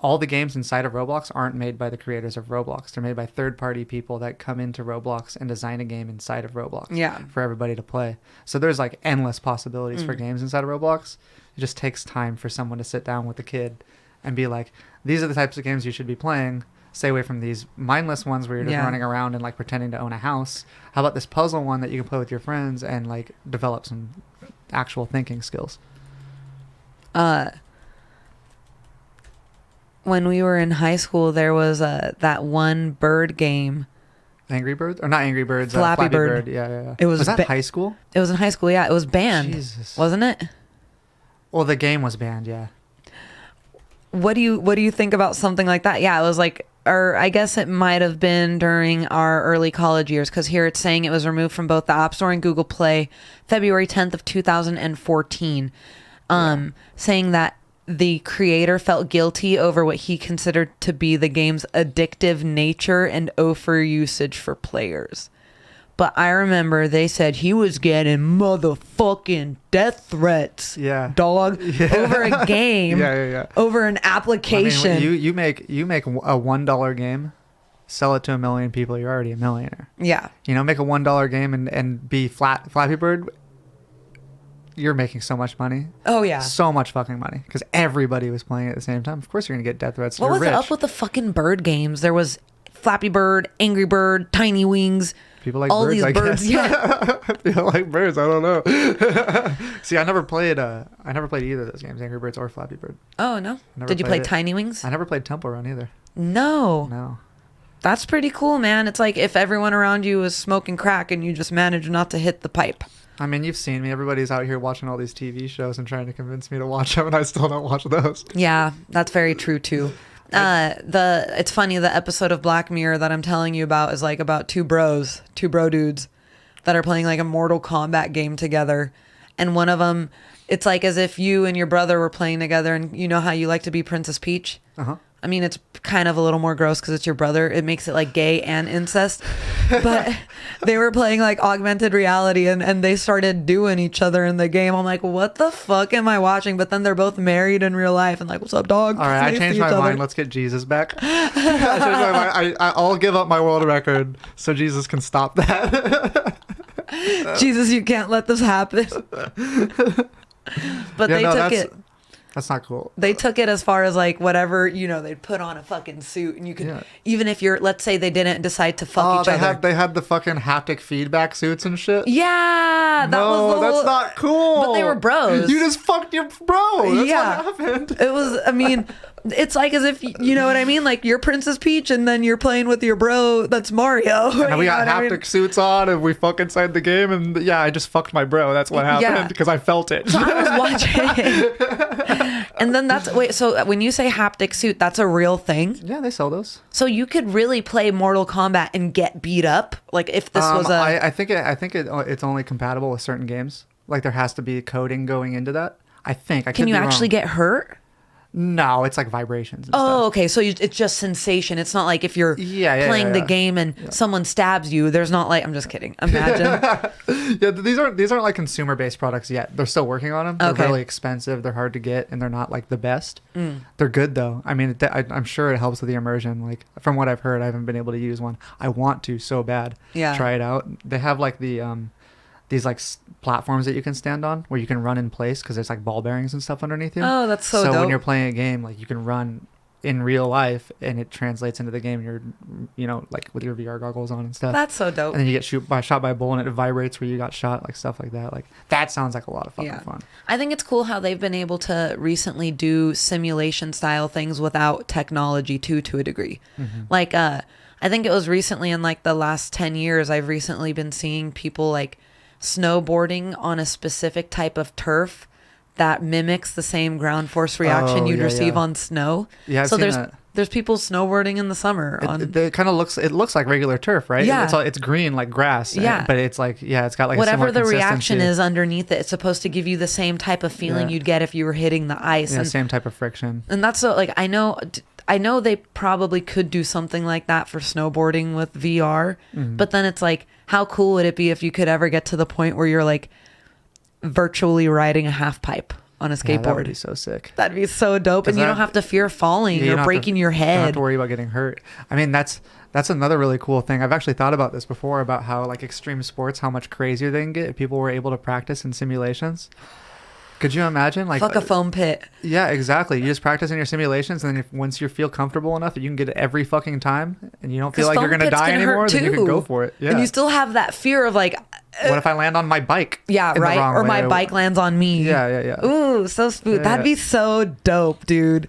all the games inside of Roblox aren't made by the creators of Roblox. They're made by third-party people that come into Roblox and design a game inside of Roblox for everybody to play. So there's like endless possibilities for games inside of Roblox. It just takes time for someone to sit down with a kid and be like, these are the types of games you should be playing. Stay away from these mindless ones where you're just running around and like pretending to own a house. How about this puzzle one that you can play with your friends and like develop some actual thinking skills? When we were in high school, there was that one bird game. Angry Birds? Or not Angry Birds. Flappy Bird. Yeah. It was that high school? It was in high school, yeah. It was banned. Jesus. Wasn't it? Well, the game was banned, yeah. What do you think about something like that? Yeah, it was like, or I guess it might have been during our early college years, because here it's saying it was removed from both the App Store and Google Play February 10th of 2014, saying that the creator felt guilty over what he considered to be the game's addictive nature and over usage for players. But I remember they said he was getting motherfucking death threats. Yeah. Dog. Yeah. Over a game. Yeah. Over an application. I mean, you make a $1 game, sell it to 1 million people, you're already a millionaire. Yeah. You know, make a $1 game and be Flappy Bird, you're making so much money. Oh, yeah. So much fucking money. Because everybody was playing it at the same time. Of course you're going to get death threats. What was up with the fucking bird games? There was Flappy Bird, Angry Bird, Tiny Wings. People like all birds, these I birds, guess. yeah. People like birds, I don't know. See, I never played either of those games, Angry Birds or Flappy Bird. Oh, no? Did you play Tiny Wings? I never played Temple Run either. No. That's pretty cool, man. It's like if everyone around you was smoking crack and you just managed not to hit the pipe. I mean, you've seen me. Everybody's out here watching all these TV shows and trying to convince me to watch them, and I still don't watch those. Yeah, that's very true, too. It's funny, the episode of Black Mirror that I'm telling you about is like about two bro dudes that are playing like a Mortal Kombat game together, and one of them, it's like as if you and your brother were playing together, and you know how you like to be Princess Peach. I mean, it's kind of a little more gross because it's your brother. It makes it like gay and incest. But they were playing like augmented reality and they started doing each other in the game. I'm like, what the fuck am I watching? But then they're both married in real life and like, what's up, dog? All right, I changed my mind. Let's get Jesus back. I changed my mind. I'll give up my world record so Jesus can stop that. Jesus, you can't let this happen. But they took it. That's not cool. They took it as far as like whatever, you know, they'd put on a fucking suit and you could, even if you're, let's say they didn't decide to fuck each other. They had the fucking haptic feedback suits and shit. Yeah. That's not cool. But they were bros. You just fucked your bro. That's what happened. It was, I mean, it's like as if, you know what I mean? Like you're Princess Peach and then you're playing with your bro that's Mario. And we got haptic suits on and we fuck inside the game and I just fucked my bro. That's what happened because I felt it. So I was watching. And then so when you say haptic suit, that's a real thing? Yeah, they sell those. So you could really play Mortal Kombat and get beat up? Like if this was I think it's only compatible with certain games. Like there has to be coding going into that. I think. Can you actually get hurt? No, it's like vibrations and stuff. Oh, okay. So it's just sensation. It's not like if you're playing the game and someone stabs you. There's not like, I'm just kidding. Imagine. These aren't like consumer-based products yet. They're still working on them. They're really expensive. They're hard to get, and they're not like the best. They're good though. I mean, I'm sure it helps with the immersion. Like from what I've heard, I haven't been able to use one. I want to so bad. Yeah. Try it out. They have like the these like platforms that you can stand on where you can run in place because there's like ball bearings and stuff underneath you. Oh, that's so dope. So when you're playing a game, like you can run in real life and it translates into the game. You're, you know, like with your VR goggles on and stuff. That's so dope. And then you get shot by a bull and it vibrates where you got shot, like stuff like that. Like that sounds like a lot of fucking fun. I think it's cool how they've been able to recently do simulation style things without technology to a degree. Like I think it was recently in like the last 10 years, I've recently been seeing people like snowboarding on a specific type of turf that mimics the same ground force reaction you'd receive on snow. Yeah, I've so seen there's people snowboarding in the summer. It kind of looks like regular turf, right? Yeah. It's green like grass. Yeah. But it's like, it's got like whatever a similar the reaction consistency. is underneath it, it's supposed to give you the same type of feeling you'd get if you were hitting the ice. Yeah, and same type of friction. And that's so like, I know they probably could do something like that for snowboarding with VR, but then it's like, how cool would it be if you could ever get to the point where you're like virtually riding a half pipe on a skateboard? Yeah, that would be so sick. That'd be so dope. And you don't have to fear falling or breaking your head. You don't have to worry about getting hurt. I mean, that's another really cool thing. I've actually thought about this before, about how like extreme sports, how much crazier they can get if people were able to practice in simulations. Could you imagine? Like, fuck a foam pit. Yeah, exactly. You just practice in your simulations, and then once you feel comfortable enough that you can get it every fucking time, and you don't feel like you're going to die anymore, then you can go for it. Yeah. And you still have that fear of like, what if I land on my bike? Yeah, right. Or my bike lands on me. Yeah. Ooh, so smooth. That'd be so dope, dude.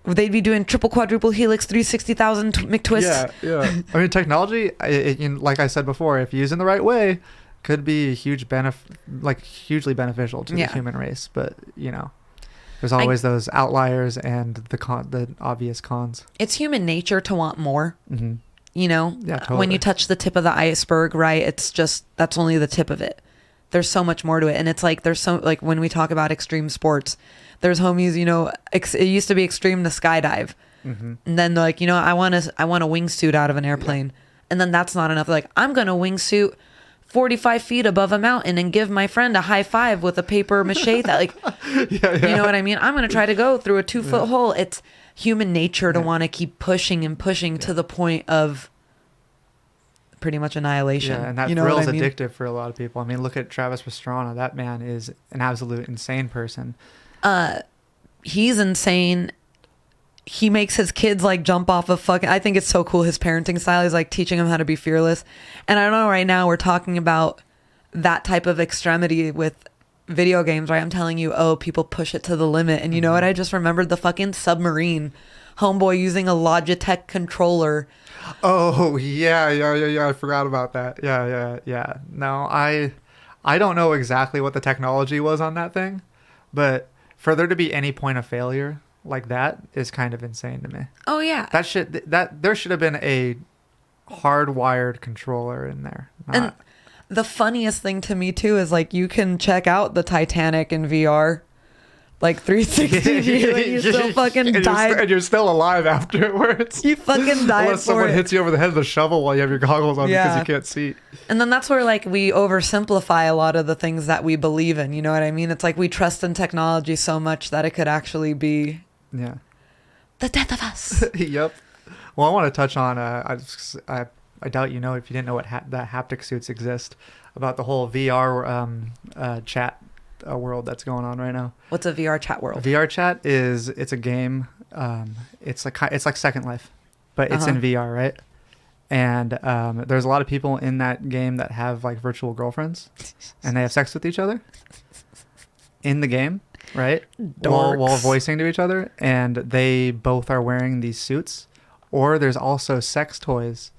They'd be doing triple, quadruple helix, 360,000 McTwists. Yeah. I mean, technology, like I said before, if used in the right way, could be a hugely beneficial to the human race. But you know, there's always those outliers and the obvious cons. It's human nature to want more. You know, totally. When you touch the tip of the iceberg, right? It's just, that's only the tip of it. There's so much more to it. And it's like, there's so, like when we talk about extreme sports, there's homies, you know, it used to be extreme to skydive. And then they're like, you know, I want a wingsuit out of an airplane. And then that's not enough. They're like, I'm going to wingsuit 45 feet above a mountain and give my friend a high five with a paper mache that like, you know what I mean? I'm going to try to go through a 2-foot hole. It's human nature to want to keep pushing and pushing to the point of pretty much annihilation. Yeah, and that thrill is addictive for a lot of people. I mean, look at Travis Pastrana. That man is an absolute insane person. He's insane. He makes his kids like jump off of fucking, I think it's so cool. His parenting style is like teaching them how to be fearless. And I don't know, right now we're talking about that type of extremity with video games, right? I'm telling you, people push it to the limit. And you know what? I just remembered the fucking submarine homeboy using a Logitech controller. Oh yeah. I forgot about that. Yeah. No, I don't know exactly what the technology was on that thing, but for there to be any point of failure like that is kind of insane to me. Oh yeah. That there should have been a hardwired controller in there. The funniest thing to me too is like you can check out the Titanic in VR, like 360 view, and you still fucking died. And you're still alive afterwards. You fucking died Unless someone for it. hits you over the head with a shovel while you have your goggles on because you can't see. And then that's where like we oversimplify a lot of the things that we believe in. You know what I mean? It's like we trust in technology so much that it could actually be the death of us. Yep. Well, I want to touch on. I doubt you know if you didn't know what that haptic suits exist about the whole VR chat world that's going on right now. What's a VR chat world? VR chat it's a game. It's like Second Life, but it's in VR, right? And there's a lot of people in that game that have like virtual girlfriends, and they have sex with each other in the game, right? While voicing to each other, and they both are wearing these suits. Or there's also sex toys.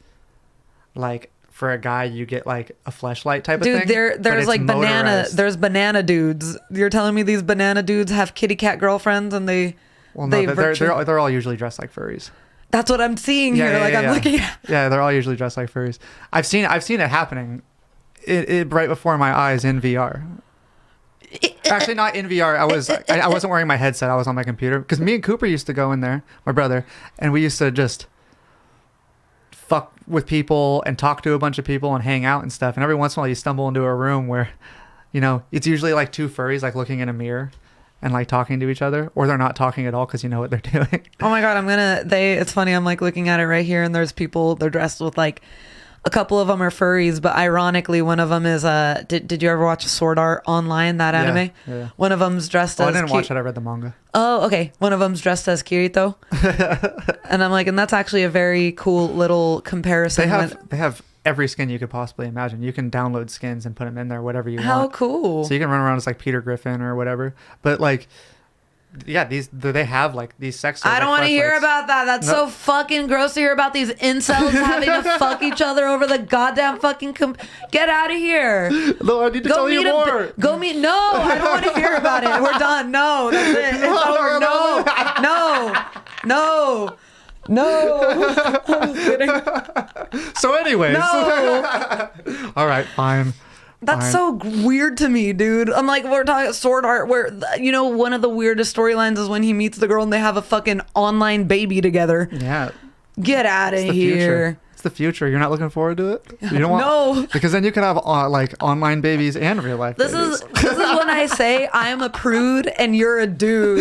Like for a guy, you get like a fleshlight type of thing. Dude, there's like there's banana dudes. You're telling me these banana dudes have kitty cat girlfriends and they. Well, no, they're all usually dressed like furries. That's what I'm seeing here. I'm looking at. Yeah, they're all usually dressed like furries. I've seen it happening, it right before my eyes in VR. Actually, not in VR. I wasn't wearing my headset. I was on my computer because me and Cooper used to go in there, my brother, and we used to just fuck with people and talk to a bunch of people and hang out and stuff. And every once in a while, you stumble into a room where, it's usually like two furries like looking in a mirror and like talking to each other, or they're not talking at all because you know what they're doing. Oh my god, it's funny. I'm like looking at it right here, and there's people. They're dressed with like. A couple of them are furries, but ironically, one of them is Did you ever watch Sword Art Online? That anime. Yeah. One of them's dressed as. I didn't watch it. I read the manga. Oh, okay. One of them's dressed as Kirito, and I'm like, and that's actually a very cool little comparison. They have every skin you could possibly imagine. You can download skins and put them in there, whatever you want. How cool! So you can run around as like Peter Griffin or whatever. But like. Yeah, they have like these sex toys. I don't want to hear about that. That's so fucking gross to hear about these incels having to fuck each other over the goddamn fucking. Get out of here. No, I need to tell you more. Go meet. No, I don't want to hear about it. We're done. No, that's it. It's over. No. I'm just kidding. So, anyways. No. All right, fine. That's so weird to me, dude. I'm like, we're talking Sword Art, where, one of the weirdest storylines is when he meets the girl and they have a fucking online baby together. Yeah. Get out of here. Future. It's the future. You're not looking forward to it? You don't want No. Because then you can have like online babies and real life babies. This is when I say I'm a prude and you're a dude.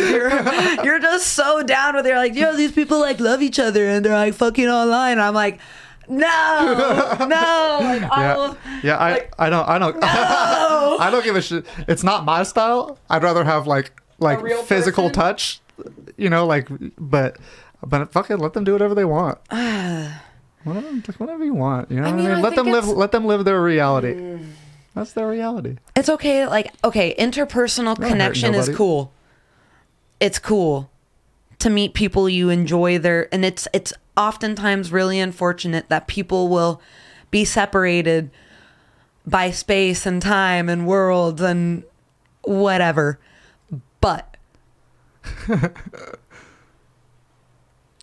You're just so down with it. You're like, these people like love each other and they're like fucking online. And I'm like, no. Like, I don't. No. I don't give a shit. It's not my style. I'd rather have like physical touch, but fucking let them do whatever they want. Whatever you want, you know what I mean? Let them live their reality. That's their reality. It's okay. Interpersonal connection is cool. It's cool to meet people you enjoy and it's oftentimes really unfortunate that people will be separated by space and time and worlds and whatever. But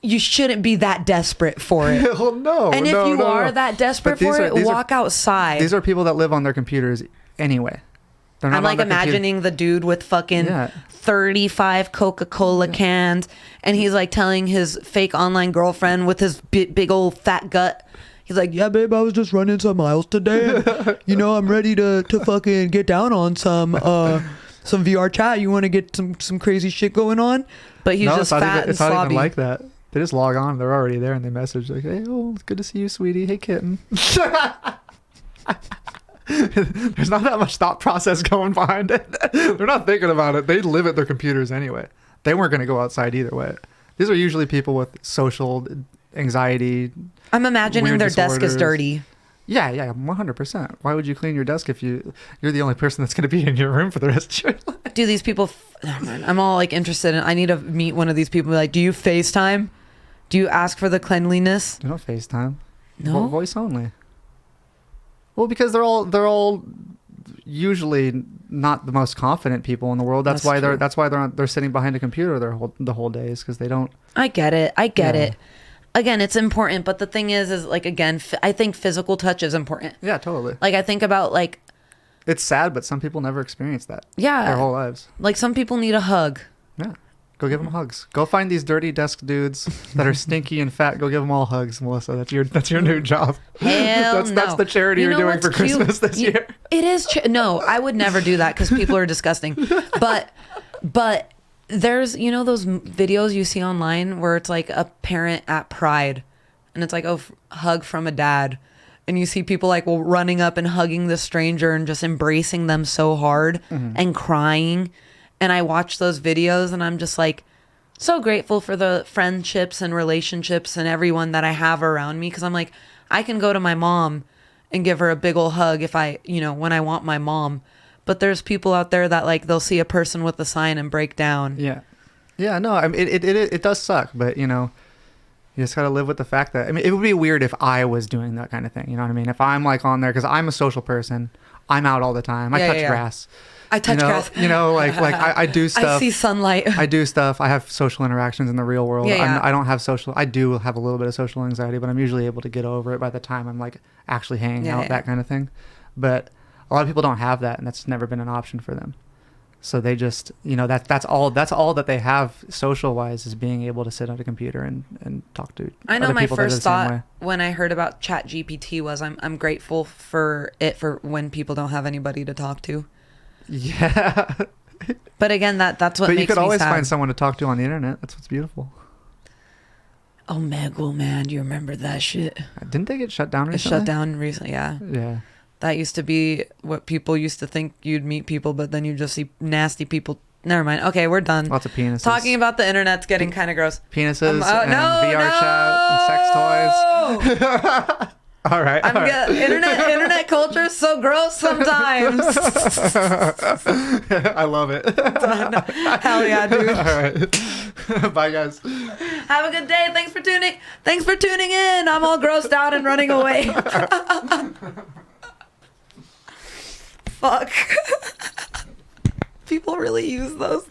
you shouldn't be that desperate for it. Well, no. And if you are that desperate for it, walk outside. These are people that live on their computers anyway. I'm like imagining the dude with fucking 35 Coca-Cola cans, and he's like telling his fake online girlfriend with his big old fat gut. He's like, yeah, babe, I was just running some miles today. And, I'm ready to fucking get down on some VR chat. You want to get some crazy shit going on? But he's just fat and sloppy. It's not even like that. They just log on. They're already there, and they message like, hey, it's good to see you, sweetie. Hey, kitten. There's not that much thought process going behind it. They're not thinking about it. They live at their computers anyway. They weren't going to go outside either way. These are usually people with social anxiety. I'm imagining their desk is dirty. Yeah, 100%. Why would you clean your desk if you're the only person that's going to be in your room for the rest of your life? Do these people... I'm all like interested in... I need to meet one of these people. Like, do you FaceTime? Do you ask for the cleanliness? You don't FaceTime. No? Voice only. Well, because they're all usually not the most confident people in the world. That's why they're sitting behind a computer the whole days because they don't. I get it. again, it's important, but the thing is like, again, I think physical touch is important. Yeah, totally. Like, I think about, like, It's sad, but some people never experience that. Yeah. Their whole lives. Like, some people need a hug. Yeah. Go give them hugs. Go find these dirty desk dudes that are stinky and fat. Go give them all hugs, Melissa. That's your new job. Hell That's the charity you're doing for Christmas this year. It is. No, I would never do that because people are disgusting. But there's, you know, those videos you see online where it's like a parent at Pride, and it's like a hug from a dad, and you see people like running up and hugging the stranger and just embracing them so hard and crying. And I watch those videos and I'm just like so grateful for the friendships and relationships and everyone that I have around me. Cause I'm like, I can go to my mom and give her a big ol' hug if I, you know, when I want my mom. But there's people out there that like, they'll see a person with a sign and break down. Yeah. Yeah, no, I mean, it does suck, but you know, you just got to live with the fact that, I mean, it would be weird if I was doing that kind of thing. You know what I mean? If I'm like on there, cause I'm a social person, I'm out all the time. I touch grass. I touch grass. You know, like I do stuff. I see sunlight. I do stuff. I have social interactions in the real world. Yeah. I don't have social. I do have a little bit of social anxiety, but I'm usually able to get over it by the time I'm like actually hanging out, that kind of thing. But a lot of people don't have that, and that's never been an option for them. So they just, you know, that's all that they have social wise is being able to sit at a computer and talk to. I know other my people that are first the same way. thought when I heard about ChatGPT was I'm grateful for it for when people don't have anybody to talk to. Yeah. But again, that's what makes me sad. But you could always find someone to talk to on the internet. That's what's beautiful. Omegle, man, do you remember that shit? Didn't they get shut down recently? It shut down recently, yeah. Yeah. That used to be what people used to think you'd meet people, but then you just see nasty people. Never mind. Okay, we're done. Lots of penises. Talking about the internet's getting kind of gross. Penises and VR chat and sex toys. All right. Internet culture is so gross sometimes. I love it. Hell yeah, dude. All right. Bye, guys. Have a good day. Thanks for tuning in. I'm all grossed out and running away. Fuck. People really use those.